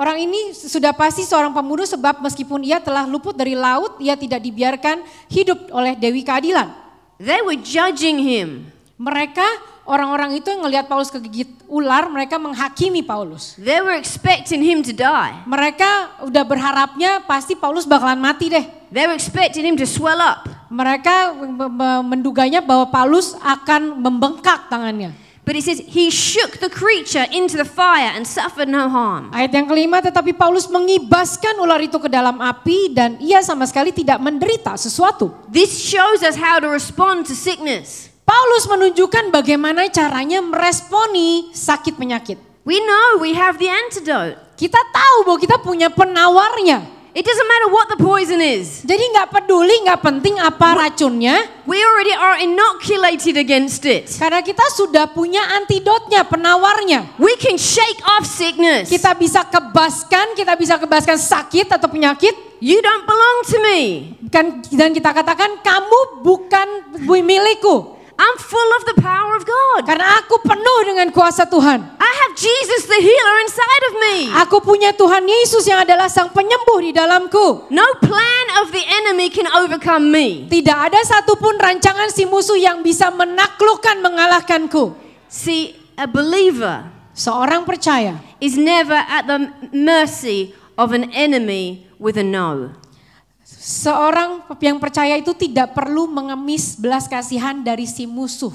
C: Orang ini sudah pasti seorang pembunuh sebab meskipun ia telah luput dari laut, ia tidak dibiarkan hidup oleh Dewi Keadilan.
D: They were judging him.
C: Mereka, orang-orang itu yang ngelihat Paulus kegigit ular, mereka menghakimi Paulus.
D: They were expecting him to die.
C: Mereka udah berharapnya pasti Paulus bakalan mati deh.
D: They were expecting him to swell up.
C: Mereka menduganya bahwa Paulus akan membengkak tangannya.
D: But it says he shook the creature into the fire and suffered no harm.
C: Ayat yang kelima, tetapi Paulus mengibaskan ular itu ke dalam api dan ia sama sekali tidak menderita sesuatu.
D: This shows us how to respond to sickness.
C: Paulus menunjukkan bagaimana caranya meresponi sakit penyakit.
D: We know we have the antidote.
C: Kita tahu bahwa kita punya penawarnya.
D: It doesn't matter what the poison is.
C: Jadi nggak peduli, nggak penting apa racunnya.
D: We already are inoculated against it.
C: Karena kita sudah punya antidotnya, penawarnya.
D: We can shake off sickness.
C: Kita bisa kebaskan sakit atau penyakit.
D: You don't belong to me.
C: Dan kita katakan kamu bukan milikku.
D: I'm full of the power of God.
C: Karena aku penuh dengan kuasa Tuhan.
D: I have Jesus the healer inside of me.
C: Aku punya Tuhan Yesus yang adalah sang penyembuh di dalamku.
D: No plan of the enemy can overcome me.
C: Tidak ada satupun rancangan si musuh yang bisa menaklukkan, mengalahkanku.
D: See, a believer
C: Seorang percaya
D: is never at the mercy of an enemy with a no.
C: Seorang yang percaya itu tidak perlu mengemis belas kasihan dari si musuh.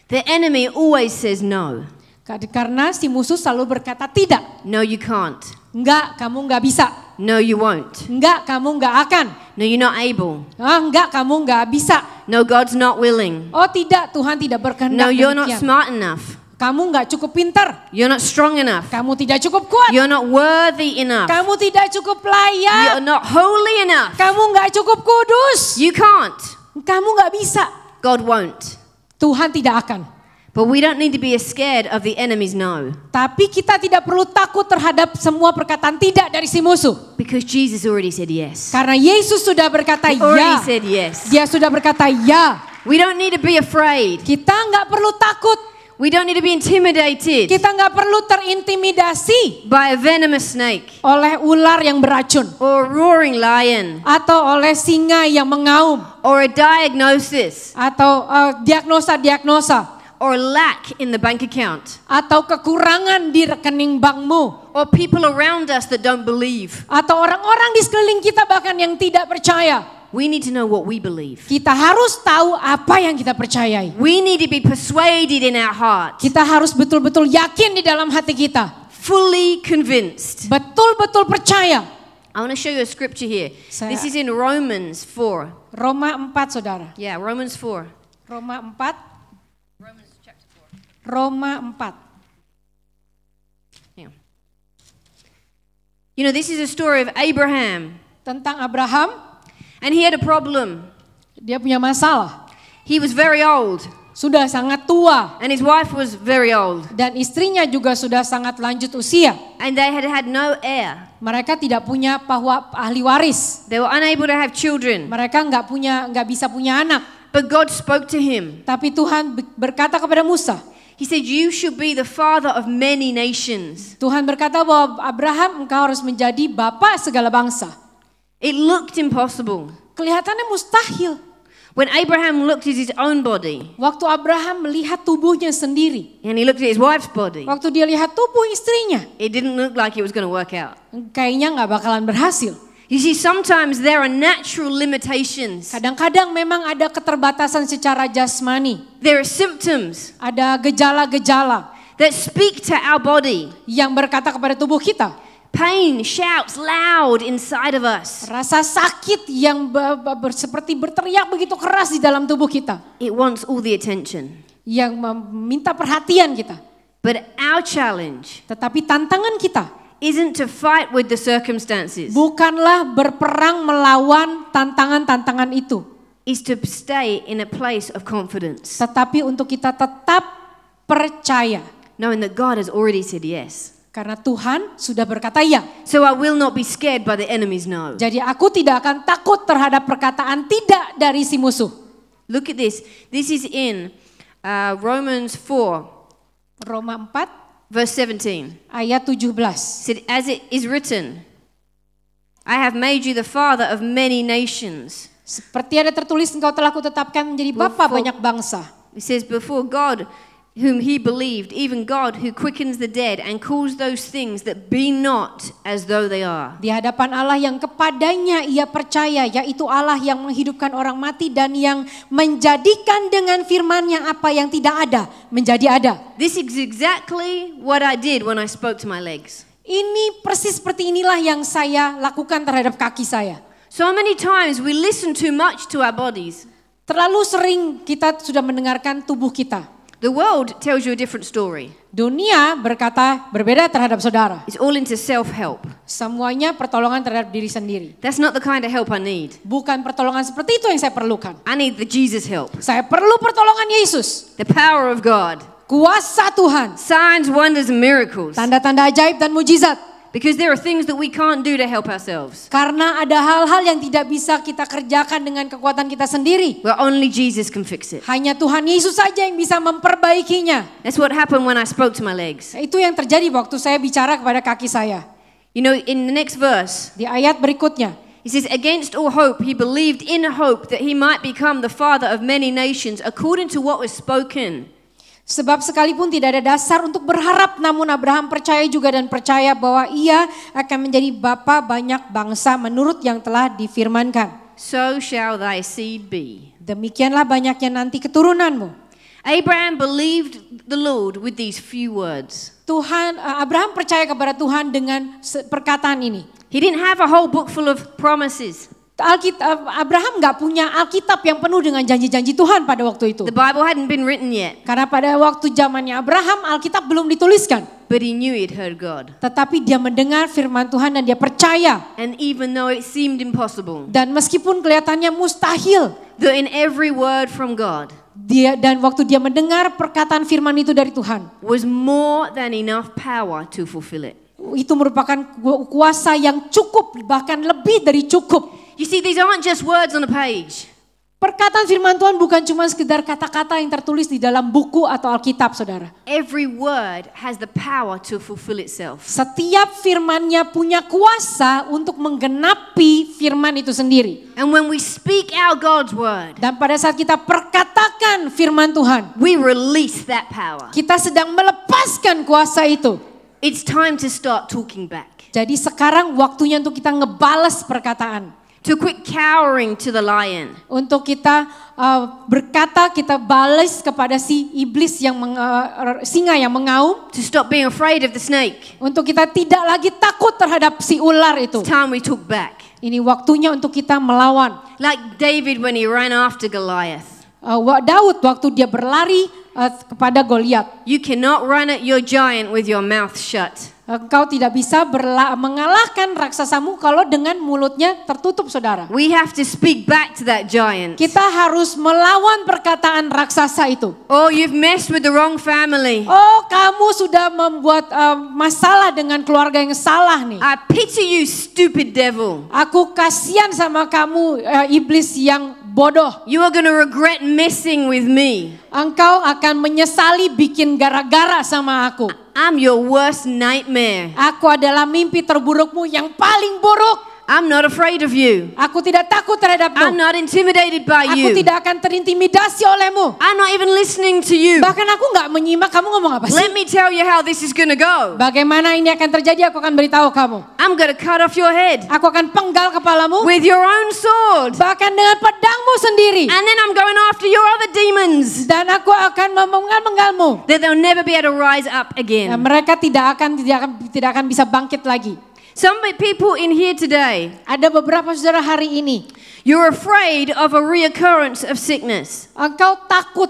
D: The enemy always says no.
C: Karena si musuh selalu berkata tidak.
D: No, you can't.
C: Enggak, kamu enggak bisa.
D: No, you won't.
C: Enggak, kamu enggak akan.
D: No, you're not able.
C: Enggak, kamu enggak bisa.
D: No, God's not willing.
C: Oh tidak, Tuhan tidak berkehendak
D: No, you're not
C: demikian.
D: smart enough.
C: Kamu enggak cukup pintar.
D: You're not strong enough.
C: Kamu tidak cukup kuat.
D: You're not worthy enough.
C: Kamu tidak cukup layak.
D: You're not holy enough.
C: Kamu enggak cukup kudus.
D: You can't.
C: Kamu enggak bisa.
D: God won't.
C: Tuhan tidak akan.
D: But we don't need to be scared of the enemy's no.
C: Tapi kita tidak perlu takut terhadap semua perkataan tidak dari si musuh.
D: Because Jesus already said yes.
C: Karena Yesus sudah berkata
D: He already
C: ya.
D: said yes.
C: Dia sudah berkata ya.
D: We don't need to be afraid.
C: Kita nggak perlu takut.
D: We don't need to be intimidated
C: Kita nggak perlu terintimidasi
D: by a venomous snake
C: oleh ular yang beracun.
D: or a roaring lion
C: Atau oleh singa yang mengaum.
D: or a diagnosis
C: Atau diagnosa-diagnosa.
D: or lack in the bank account
C: Atau kekurangan di rekening bankmu.
D: or people around us that don't believe.
C: Atau orang-orang di sekeliling kita bahkan yang tidak percaya.
D: We need to know what we believe.
C: Kita harus tahu apa yang kita percayai.
D: We need to be persuaded in our heart,
C: Kita harus betul-betul yakin di dalam hati kita.
D: fully convinced.
C: Betul-betul percaya.
D: I want to show you a scripture here.
C: Saya-
D: This is in Romans 4.
C: Roma 4 saudara.
D: Yeah, Romans 4.
C: Roma 4. Roma 4.
D: Yeah. You know, this is a story of Abraham,
C: Tentang Abraham,
D: and he had a problem.
C: dia punya masalah.
D: He was very old,
C: Sudah sangat tua.
D: and his wife was very old,
C: Dan istrinya juga sudah sangat lanjut usia.
D: and they had had no heir.
C: Mereka tidak punya ahli waris.
D: They were unable to have children.
C: Mereka nggak bisa punya anak.
D: But God spoke to him.
C: Tapi Tuhan berkata kepada Musa.
D: He said, "You should be the father of many nations."
C: Tuhan berkata bahwa Abraham, engkau harus menjadi bapa segala bangsa.
D: It looked impossible.
C: Kelihatannya mustahil.
D: When Abraham looked at his own body,
C: Waktu Abraham melihat tubuhnya sendiri.
D: and he looked at his wife's body,
C: Waktu dia lihat tubuh istrinya.
D: it didn't look like it was going to work out.
C: Kayaknya nggak bakalan berhasil.
D: You see, sometimes there are natural limitations.
C: Kadang-kadang memang ada keterbatasan secara jasmani.
D: There are symptoms
C: Ada gejala-gejala
D: that speak to our body.
C: yang berkata kepada tubuh kita.
D: Pain shouts loud inside of us.
C: Rasa sakit yang seperti berteriak begitu keras di dalam tubuh kita.
D: It wants all the attention.
C: Yang meminta perhatian kita.
D: But our challenge
C: Tetapi tantangan kita
D: isn't to fight with the circumstances,
C: bukanlah berperang melawan tantangan-tantangan itu.
D: is to stay in a place of confidence,
C: Tetapi untuk kita tetap percaya.
D: knowing that God has already said yes.
C: Karena Tuhan sudah berkata ya.
D: So I will not be scared by the enemy's no.
C: Jadi aku tidak akan takut terhadap perkataan tidak dari si musuh.
D: Look at this. This is in Romans 4,
C: Roma 4
D: verse 17.
C: ayat 17.
D: Said, as it is written, I have made you the father of many nations.
C: Seperti ada tertulis engkau telah kutetapkan menjadi bapa banyak bangsa.
D: It says, before God whom he believed, even God who quickens the dead and calls those things that be not as though they are.
C: Di hadapan Allah yang kepadanya ia percaya, yaitu Allah yang menghidupkan orang mati dan yang menjadikan dengan firman-Nya apa yang tidak ada menjadi ada.
D: This is exactly what I did when I spoke to my legs.
C: Ini persis seperti inilah yang saya lakukan terhadap kaki saya.
D: So many times we listen too much to our bodies.
C: Terlalu sering kita sudah mendengarkan tubuh kita.
D: The world tells you a different story.
C: Dunia berkata berbeda terhadap saudara.
D: It's all into self-help.
C: Semuanya pertolongan terhadap diri sendiri.
D: That's not the kind of help I need.
C: Bukan pertolongan seperti itu yang saya perlukan.
D: I need the Jesus help.
C: Saya perlu pertolongan Yesus.
D: The power of God.
C: Kuasa Tuhan.
D: Signs, wonders, and miracles.
C: Tanda-tanda ajaib dan mujizat.
D: Because there are things that we can't do to help ourselves.
C: Karena ada hal-hal yang tidak bisa kita kerjakan dengan kekuatan kita sendiri.
D: Where only Jesus can fix it.
C: Hanya Tuhan Yesus saja yang bisa memperbaikinya.
D: That's what happened when I spoke to my legs.
C: Itu yang terjadi waktu saya bicara kepada kaki saya.
D: You know, in the next verse,
C: Di ayat berikutnya.
D: he says, against all hope, he believed in hope that he might become the father of many nations according to what was spoken.
C: Sebab sekalipun tidak ada dasar untuk berharap, namun Abraham percaya juga dan percaya bahwa ia akan menjadi bapa banyak bangsa menurut yang telah difirmankan.
D: So shall thy seed be.
C: Demikianlah banyaknya nanti keturunanmu.
D: Abraham believed the Lord with these few words.
C: Abraham percaya kepada Tuhan dengan perkataan ini.
D: He didn't have a whole book full of promises.
C: Abraham nggak punya Alkitab yang penuh dengan janji-janji Tuhan pada waktu itu.
D: The Bible hadn't been written yet.
C: Karena pada waktu zamannya Abraham, Alkitab belum dituliskan.
D: But he knew he'd heard God.
C: Tetapi dia mendengar firman Tuhan dan dia percaya.
D: And even though it seemed impossible,
C: Dan meskipun kelihatannya mustahil,
D: that in every word from God,
C: waktu dia mendengar perkataan firman itu dari Tuhan,
D: was more than enough power to fulfill it.
C: itu merupakan kuasa yang cukup, bahkan lebih dari cukup.
D: You see, these aren't just words on a page.
C: Perkataan firman Tuhan bukan cuma sekedar kata-kata yang tertulis di dalam buku atau Alkitab, saudara.
D: Every word has the power to fulfill itself.
C: Setiap firmannya punya kuasa untuk menggenapi firman itu sendiri.
D: And when we speak out God's word,
C: Dan pada saat kita perkatakan firman Tuhan,
D: we release that power.
C: kita sedang melepaskan kuasa itu.
D: It's time to start talking back.
C: Jadi sekarang waktunya untuk kita ngebales perkataan.
D: To quit cowering to the lion.
C: Untuk kita berkata, kita balas kepada si iblis yang singa yang mengaum.
D: To stop being afraid of the snake.
C: Untuk kita tidak lagi takut terhadap si ular itu.
D: It's time we took back.
C: Ini waktunya untuk kita melawan.
D: Like David when he ran after Goliath.
C: Daud waktu dia berlari kepada Goliat.
D: You cannot run at your giant with your mouth shut.
C: Engkau tidak bisa mengalahkan raksasamu kalau dengan mulutnya tertutup, saudara.
D: We have to speak back to that giant.
C: Kita harus melawan perkataan raksasa itu.
D: Oh, you've messed with the wrong family.
C: Oh, kamu sudah membuat masalah dengan keluarga yang salah nih.
D: I pity you, stupid devil.
C: Aku kasihan sama kamu, iblis yang bodoh.
D: You are going to regret messing with me.
C: Engkau akan menyesali bikin gara-gara sama aku.
D: I'm your worst nightmare.
C: Aku adalah mimpi terburukmu yang paling buruk.
D: I'm not afraid of you.
C: Aku tidak takut terhadapmu.
D: I'm not intimidated by
C: Aku
D: you.
C: tidak akan terintimidasi olehmu.
D: I'm not even listening to you.
C: Bahkan aku nggak menyimak kamu ngomong apa sih.
D: Let me tell you how this is going to go.
C: Bagaimana ini akan terjadi, aku akan beritahu kamu.
D: I'm going to cut off your head
C: Aku akan penggal kepalamu.
D: with your own sword.
C: Bahkan dengan pedangmu sendiri.
D: And then I'm going after your other demons.
C: Dan aku akan memenggal-menggalmu.
D: That they'll never be able to rise up
C: Dan
D: again.
C: mereka tidak akan bisa bangkit lagi.
D: Some people in here today,
C: Ada beberapa saudara hari ini,
D: you're afraid of a reoccurrence of sickness.
C: engkau takut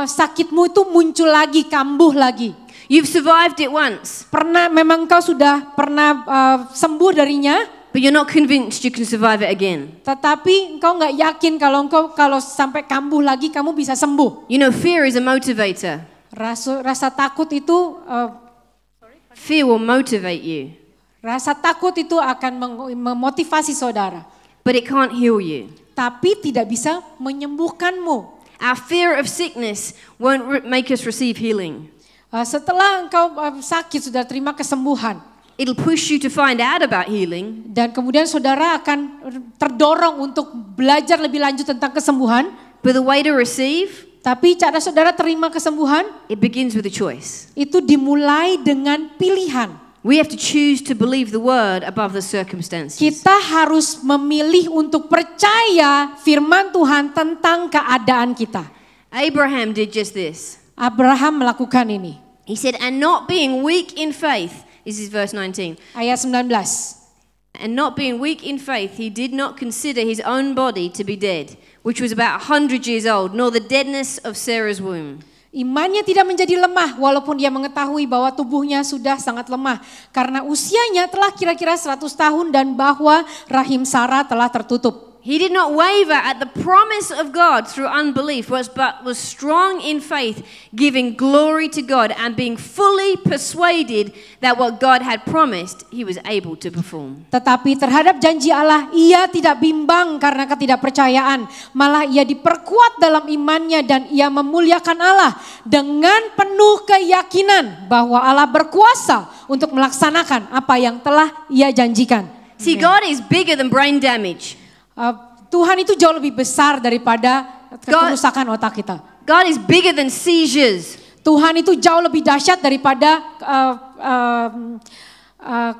C: sakitmu itu muncul lagi, kambuh lagi.
D: You've survived it once,
C: Memang engkau sudah pernah sembuh darinya,
D: but you're not convinced you can survive it again.
C: tetapi engkau nggak yakin kalau sampai kambuh lagi kamu bisa sembuh.
D: You know, fear is a motivator.
C: Rasa takut itu
D: Fear will motivate you,
C: Rasa takut itu akan memotivasi saudara,
D: but it can't heal you.
C: tapi tidak bisa menyembuhkanmu.
D: Our fear of sickness won't make us receive healing.
C: Setelah engkau sakit, sudah terima kesembuhan,
D: It'll push you to find out about healing,
C: dan kemudian saudara akan terdorong untuk belajar lebih lanjut tentang kesembuhan.
D: but the way to receive,
C: Tapi cara saudara terima kesembuhan
D: it begins with a choice.
C: itu dimulai dengan pilihan.
D: We have to choose to believe the word above the circumstances.
C: Kita harus memilih untuk percaya firman Tuhan tentang keadaan kita.
D: Abraham did just this.
C: Abraham melakukan ini.
D: He said, and not being weak in faith, this is verse 19.
C: Ayat 19.
D: And not being weak in faith, he did not consider his own body to be dead, which was about 100 years old, nor the deadness of Sarah's womb.
C: Imannya tidak menjadi lemah walaupun dia mengetahui bahwa tubuhnya sudah sangat lemah. Karena usianya telah kira-kira 100 tahun dan bahwa rahim Sarah telah tertutup.
D: He did not waver at the promise of God through unbelief, but was strong in faith, giving glory to God and being fully persuaded that what God had promised, he was able to perform.
C: Tetapi terhadap janji Allah, ia tidak bimbang karena ketidakpercayaan. Malah ia diperkuat dalam imannya dan ia memuliakan Allah dengan penuh keyakinan bahwa Allah berkuasa untuk melaksanakan apa yang telah ia janjikan.
D: See, God is bigger than brain damage.
C: Tuhan itu jauh lebih besar daripada kerusakan otak kita.
D: God is bigger than seizures.
C: Tuhan itu jauh lebih dahsyat daripada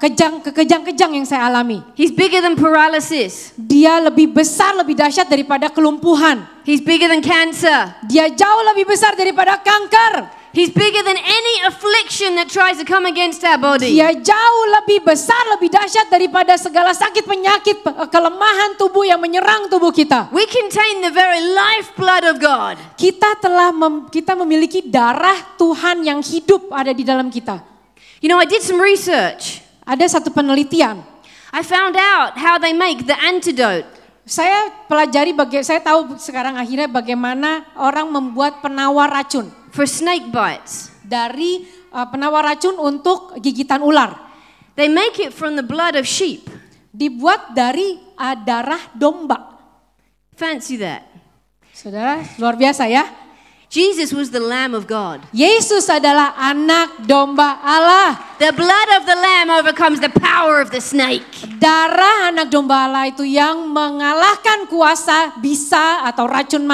C: kejang-kejang yang saya alami.
D: He's bigger than paralysis.
C: Dia lebih besar, lebih dahsyat daripada kelumpuhan.
D: He's bigger than cancer.
C: Dia jauh lebih besar daripada kanker.
D: He's bigger than any affliction that tries to come against our body.
C: Dia jauh lebih besar, lebih dahsyat daripada segala sakit, penyakit, kelemahan tubuh yang menyerang tubuh kita.
D: We contain the very lifeblood of God.
C: Kita memiliki darah Tuhan yang hidup ada di dalam kita.
D: You know, I did some research.
C: Ada satu penelitian.
D: I found out how they make the antidote.
C: Saya pelajari, saya tahu sekarang akhirnya bagaimana orang membuat penawar racun.
D: for snake bites.
C: Dari penawar racun untuk gigitan ular.
D: They make it from the blood of sheep.
C: Dibuat dari darah domba.
D: Fancy that.
C: Saudara, luar biasa ya.
D: Jesus was the Lamb of God.
C: Yesus adalah anak domba Allah.
D: The blood of the Lamb overcomes the power of the snake.
C: Darah anak domba Allah itu yang mengalahkan kuasa bisa atau racun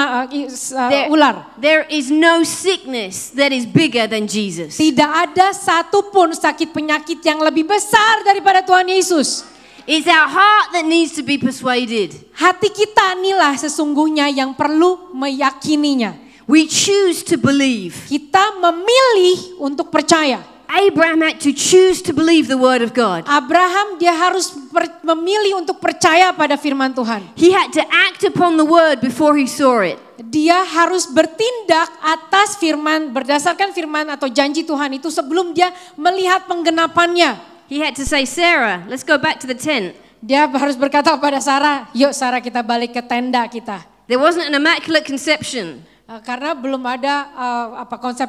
C: ular.
D: There is no sickness that is bigger than Jesus.
C: Tidak ada satupun sakit penyakit yang lebih besar daripada Tuhan Yesus.
D: It's our heart that needs to be persuaded.
C: Hati kita inilah sesungguhnya yang perlu meyakininya.
D: We choose to believe.
C: Kita memilih untuk percaya.
D: Abraham had to choose to believe the word of God.
C: Abraham dia harus memilih untuk percaya pada firman Tuhan.
D: He had to act upon the word before he saw it.
C: Dia harus bertindak atas firman, berdasarkan firman atau janji Tuhan itu sebelum dia melihat penggenapannya.
D: He had to say, Sarah, let's go back to the tent.
C: Dia harus berkata kepada Sarah, yuk Sarah kita balik ke tenda kita.
D: There wasn't an immaculate conception.
C: Karena belum ada konsep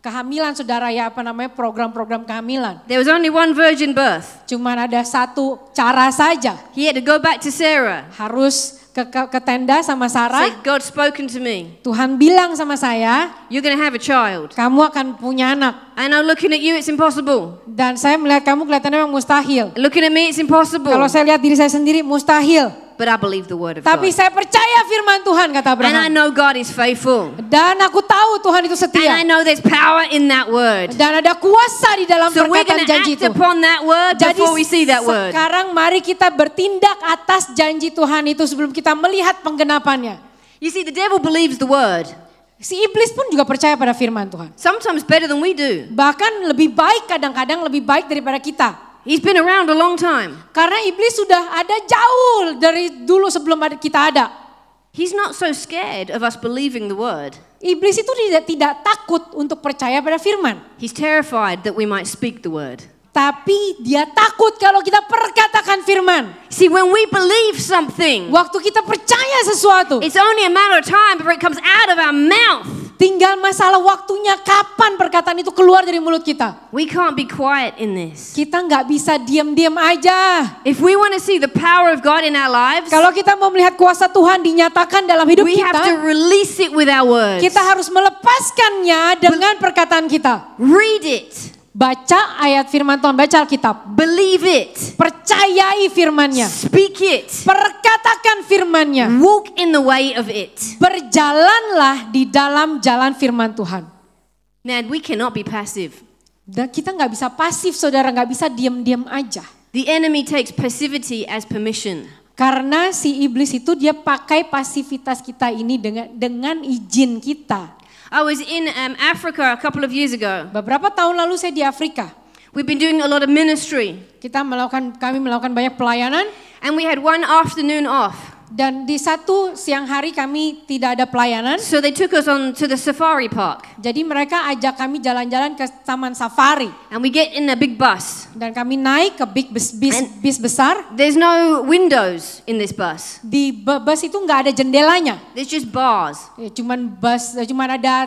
C: kehamilan saudara ya, program-program kehamilan.
D: There was only one virgin birth.
C: Cuman ada satu cara saja.
D: He had to go back to Sarah.
C: Harus ke tenda sama Sarah.
D: Say, God spoken to me.
C: Tuhan bilang sama saya,
D: you're going to have a child.
C: Kamu akan punya anak.
D: I know looking at you it's impossible.
C: Dan saya melihat kamu kelihatannya memang mustahil.
D: Looking at me it's impossible.
C: Kalau saya lihat diri saya sendiri mustahil.
D: But I believe the word of
C: Tapi
D: God.
C: saya percaya firman Tuhan, kata Abraham.
D: And I know God is faithful.
C: Dan aku tahu Tuhan itu setia.
D: And I know there's power in that word.
C: Dan ada kuasa di dalam
D: So we're going
C: perkataan
D: to
C: janji
D: act
C: itu.
D: upon that word
C: Jadi
D: before we see that word.
C: sekarang mari kita bertindak atas janji Tuhan itu sebelum kita melihat penggenapannya.
D: You see, the devil believes the word.
C: Si iblis pun juga percaya pada firman Tuhan.
D: Sometimes better than we do.
C: Bahkan lebih baik, kadang-kadang lebih baik daripada kita.
D: He's been around a long time.
C: Karena iblis sudah ada jauh dari dulu sebelum kita ada.
D: He's not so scared of us believing the word.
C: Iblis itu tidak takut untuk percaya pada firman.
D: He's terrified that we might speak the word.
C: Tapi dia takut kalau kita perkatakan firman.
D: See, when we believe something,
C: Waktu kita percaya sesuatu,
D: it's only a matter of time before it comes out of our mouth.
C: tinggal masalah waktunya kapan perkataan itu keluar dari mulut kita.
D: We can't be quiet in this.
C: Kita nggak bisa diam-diam aja.
D: If we want to see the power of God in our lives,
C: Kalau kita mau melihat kuasa Tuhan dinyatakan dalam hidup
D: we have to
C: kita,
D: release it with our words.
C: kita harus melepaskannya dengan perkataan kita.
D: Read it.
C: Baca ayat firman Tuhan, baca Alkitab.
D: Believe it.
C: Percayai firman-Nya.
D: Speak it.
C: Perkatakan firman-Nya.
D: Walk in the way of it.
C: Berjalanlah di dalam jalan firman Tuhan.
D: Now, we cannot be passive.
C: Dan kita nggak bisa pasif, saudara, nggak bisa diam-diam aja.
D: The enemy takes passivity as permission.
C: Karena si iblis itu dia pakai pasivitas kita ini dengan izin kita.
D: I was in Africa a couple of years ago.
C: Beberapa tahun lalu saya di Afrika.
D: We've been doing a lot of ministry.
C: Kami melakukan banyak pelayanan.
D: And we had one afternoon off.
C: Dan di satu siang hari kami tidak ada pelayanan.
D: So they took us on to the safari park.
C: Jadi mereka ajak kami jalan-jalan ke taman safari.
D: And we get in a big bus.
C: Dan kami naik ke big bis besar.
D: There's no windows in this bus.
C: Di bus itu nggak ada jendelanya.
D: There's just bars.
C: Cuman ada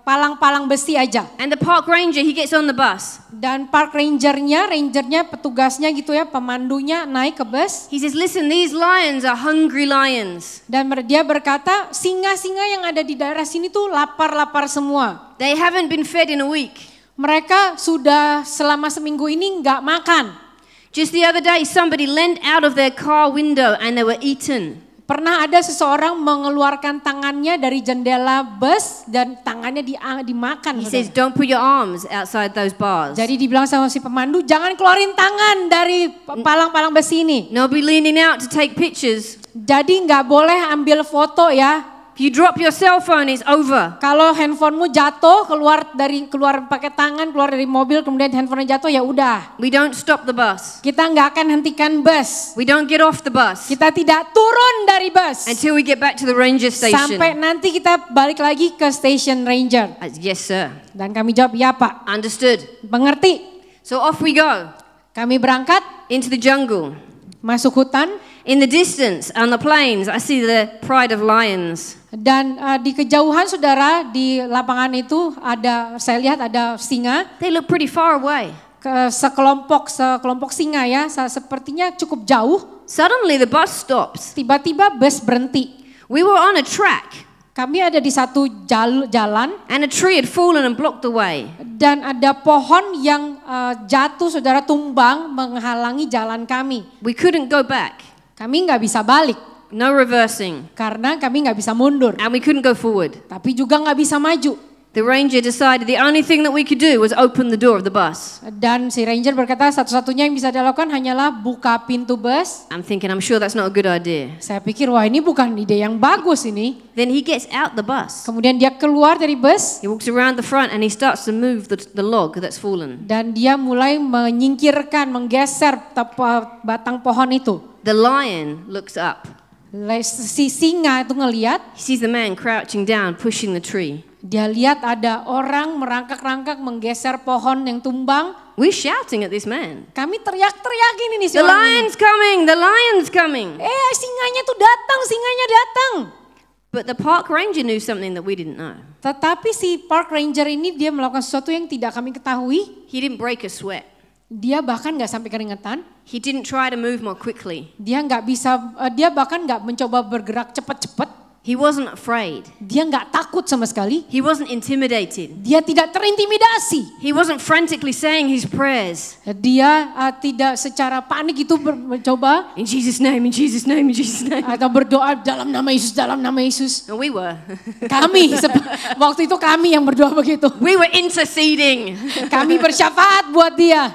C: palang-palang besi aja.
D: And the park ranger, he gets on the bus.
C: Dan park rangernya petugasnya gitu ya, pemandunya naik ke bus.
D: He says, listen, these lions are hungry lions.
C: Dan dia berkata, singa-singa yang ada di daerah sini tuh lapar-lapar semua.
D: They haven't been fed in a week.
C: Mereka sudah selama seminggu ini nggak makan.
D: Just the other day, somebody leaned out of their car window and they were eaten.
C: Pernah ada seseorang mengeluarkan tangannya dari jendela bus dan tangannya dimakan.
D: He says, don't put your arms outside those bars.
C: Jadi dibilang sama si pemandu, jangan keluarin tangan dari palang-palang besi ini.
D: No, be leaning out to take pictures.
C: Jadi nggak boleh ambil foto ya.
D: If you drop your cell phone, it's over.
C: Kalau handphonemu jatuh, keluar pakai tangan, keluar dari mobil, kemudian handphonenya jatuh, ya udah.
D: We don't stop the bus.
C: Kita nggak akan hentikan bus.
D: We don't get off the bus
C: Kita tidak turun dari bus
D: until we get back to the ranger station.
C: sampai nanti kita balik lagi ke station ranger.
D: Yes, sir.
C: Dan kami jawab, ya Pak.
D: Understood.
C: Mengerti?
D: So off we go
C: Kami berangkat
D: into the jungle.
C: masuk hutan.
D: In the distance, on the plains, I see the pride of lions.
C: Dan di kejauhan saudara, di lapangan itu saya lihat ada singa.
D: They look pretty far away.
C: Sekelompok singa ya, sepertinya cukup jauh.
D: Suddenly the bus stops.
C: Tiba-tiba bus berhenti.
D: We were on a track.
C: Kami ada di satu jalan.
D: And a tree had fallen and blocked the way.
C: Dan ada pohon yang jatuh saudara, tumbang menghalangi jalan kami.
D: We couldn't go back.
C: Kami nggak bisa balik.
D: No reversing.
C: Karena kami nggak bisa mundur.
D: And we couldn't go forward.
C: Tapi juga nggak bisa maju.
D: The ranger decided the only thing that we could do was open the door of the bus.
C: Dan si ranger berkata satu-satunya yang bisa dilakukan hanyalah buka pintu bus.
D: I'm thinking, I'm sure that's not a good idea.
C: Saya pikir wah ini bukan ide yang bagus ini.
D: Then he gets out the bus.
C: Kemudian dia keluar dari bus.
D: He walks around the front and he starts to move the log that's fallen.
C: Dan dia mulai menyingkirkan, menggeser batang pohon itu.
D: The lion looks up.
C: Si singa itu ngelihat.
D: He sees the man crouching down, pushing the tree.
C: Dia lihat ada orang merangkak-rangkak menggeser pohon yang tumbang.
D: We're shouting at this man.
C: Kami teriak-teriak ini si
D: The
C: orang ini.
D: lion's coming, the lion's coming.
C: Singanya tuh datang, singanya datang.
D: But the park ranger knew something that we didn't know.
C: Tetapi si park ranger ini dia melakukan sesuatu yang tidak kami ketahui.
D: He didn't break a sweat.
C: Dia bahkan nggak sampai keringetan.
D: He didn't try to move more quickly.
C: Dia bahkan nggak mencoba bergerak cepat-cepat.
D: He wasn't afraid.
C: Dia nggak takut sama sekali.
D: He wasn't intimidated.
C: Dia tidak terintimidasi.
D: He wasn't frantically saying his prayers.
C: Dia tidak secara panik itu mencoba
D: In Jesus' name, in Jesus' name, in Jesus' name.
C: atau berdoa dalam nama Yesus, dalam nama Yesus.
D: And we were.
C: Kami waktu itu kami yang berdoa begitu.
D: We were interceding.
C: Kami bersyafaat buat dia.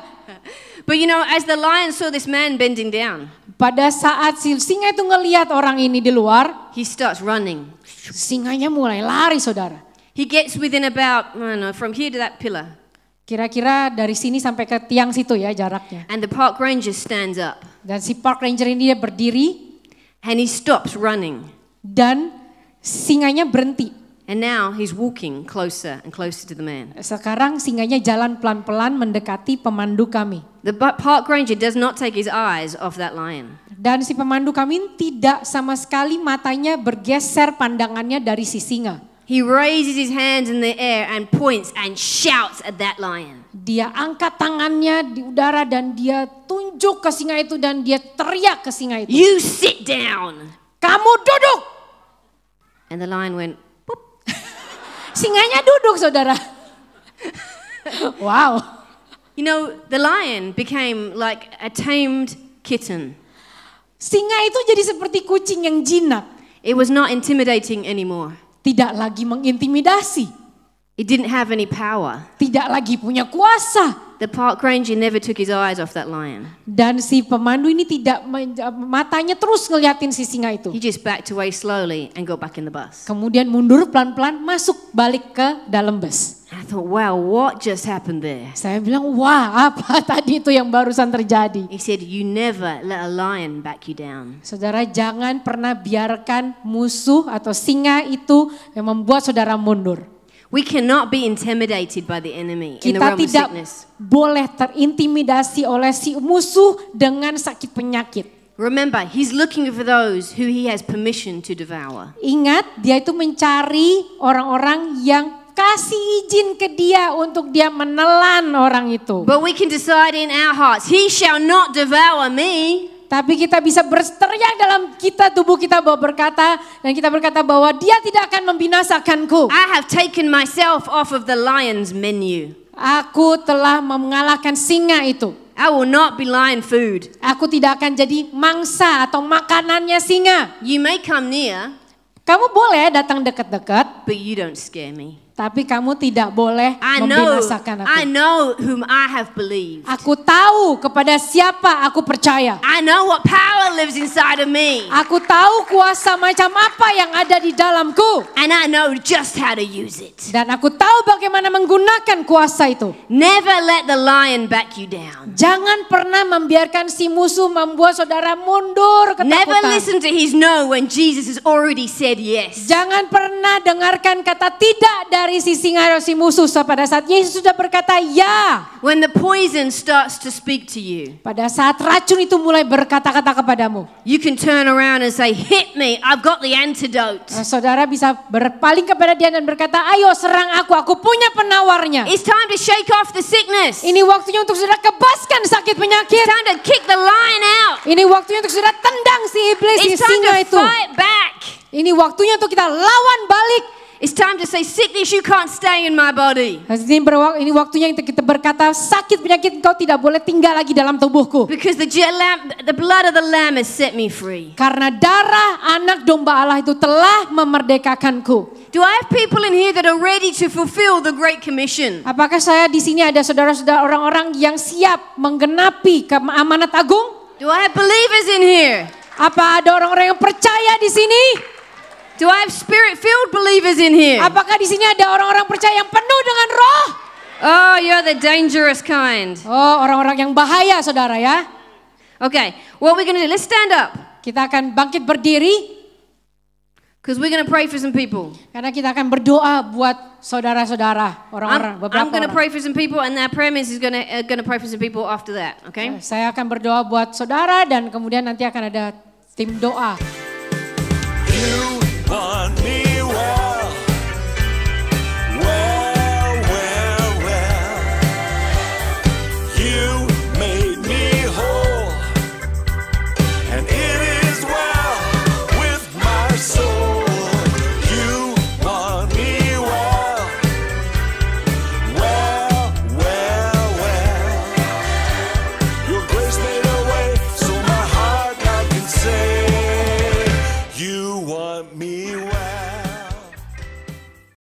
D: But you know, as the lion saw this man bending down,
C: Pada saat si singa itu ngelihat orang ini di luar,
D: he starts running.
C: singanya mulai lari saudara.
D: He gets within about, I don't know, from here to that pillar.
C: Kira-kira dari sini sampai ke tiang situ ya jaraknya.
D: And the park ranger stands up.
C: Dan si park ranger ini dia berdiri
D: And he stops running.
C: dan singanya berhenti.
D: And now he's walking closer and closer to the man.
C: Sekarang singanya jalan pelan-pelan mendekati pemandu kami.
D: The park ranger does not take his eyes off that lion.
C: Dan si pemandu kami tidak sama sekali matanya bergeser pandangannya dari si singa.
D: He raises his hands in the air and points and shouts at that lion.
C: Dia angkat tangannya di udara dan dia tunjuk ke singa itu dan dia teriak ke singa itu.
D: You sit down.
C: Kamu duduk.
D: And the lion went, boop.
C: Singanya duduk saudara. Wow.
D: You know, the lion became like a tamed kitten.
C: Singa itu jadi seperti kucing yang jinak.
D: It was not intimidating anymore.
C: Tidak lagi mengintimidasi.
D: It didn't have any power.
C: Tidak lagi punya kuasa.
D: The park ranger never took his eyes off that lion.
C: Dan si pemandu ini tidak matanya terus ngeliatin si singa itu.
D: He just backed away slowly and got back in the bus.
C: Kemudian mundur pelan-pelan masuk balik ke dalam bus.
D: I thought, wow, what just happened there?
C: Saya bilang, wah apa tadi itu yang barusan terjadi.
D: He said, you never let a lion back you down.
C: Saudara jangan pernah biarkan musuh atau singa itu yang membuat saudara mundur.
D: We cannot be intimidated by the enemy in the
C: Kita
D: realm of
C: tidak
D: sickness.
C: boleh terintimidasi oleh si musuh dengan sakit penyakit.
D: Remember, he's looking for those who he has permission to devour.
C: Ingat, dia itu mencari orang-orang yang kasih izin ke dia untuk dia menelan orang itu.
D: But we can decide in our hearts, he shall not devour me.
C: Tapi kita bisa berteriak dalam tubuh kita bahwa berkata, dan kita berkata bahwa dia tidak akan membinasakanku.
D: I have taken myself off of the lion's menu.
C: Aku telah mengalahkan singa itu.
D: I will not be lion food.
C: Aku tidak akan jadi mangsa atau makanannya singa.
D: You may come near,
C: Kamu boleh datang dekat-dekat,
D: but you don't scare me.
C: tapi kamu tidak boleh
D: I
C: membinasakan aku.
D: know whom I have believed.
C: Aku tahu kepada siapa aku percaya.
D: I know what power lives inside of me.
C: Aku tahu kuasa macam apa yang ada di dalamku.
D: And I know just how to use it.
C: Dan aku tahu bagaimana menggunakan kuasa itu.
D: Never let the lion back you down.
C: Jangan pernah membiarkan si musuh membuat saudara mundur
D: Never
C: ketakutan.
D: listen to his no when Jesus has already said yes.
C: Jangan pernah dengarkan kata tidak dari dari si singa atau si musuh. Pada saat Yesus sudah berkata ya.
D: When the poison starts to speak to you,
C: Pada saat racun itu mulai berkata-kata kepadamu.
D: you can turn around and say, hit me, I've got the antidote.
C: Saudara bisa berpaling kepada dia dan berkata, ayo serang aku punya penawarnya.
D: It's time to shake off the sickness.
C: Ini waktunya untuk saudara kebaskan sakit penyakit.
D: It's time to kick the lion out.
C: Ini waktunya untuk saudara tendang si iblis, si
D: It's time
C: singa
D: to
C: itu.
D: fight back.
C: Ini waktunya untuk kita lawan balik.
D: It's time to say, sickness, you can't stay in my body.
C: Ini waktunya untuk kita berkata, sakit penyakit engkau tidak boleh tinggal lagi dalam tubuhku.
D: Because the blood of the Lamb has set me free.
C: Karena darah anak domba Allah itu telah memerdekakanku.
D: Do I have people in here that are ready to fulfill the Great Commission?
C: Apakah saya di sini ada saudara-saudara orang-orang yang siap menggenapi amanat agung?
D: Do I have believers in here?
C: Apa ada orang-orang yang percaya di sini?
D: Do I have spirit-filled believers in here?
C: Apakah di sini ada orang-orang percaya yang penuh dengan roh?
D: Oh, you're the dangerous kind.
C: Oh, orang-orang yang bahaya, saudara ya.
D: Okay, what we're going to do, let's stand up.
C: Kita akan bangkit berdiri.
D: Because we're going to pray for some people.
C: Karena kita akan berdoa buat saudara-saudara, orang-orang, beberapa
D: I'm going to
C: orang.
D: pray for some people, and our prayer minister is going to pray for some people after that. Okay?
C: Saya akan berdoa buat saudara dan kemudian nanti akan ada tim doa.
E: You want me well, well, well, well. You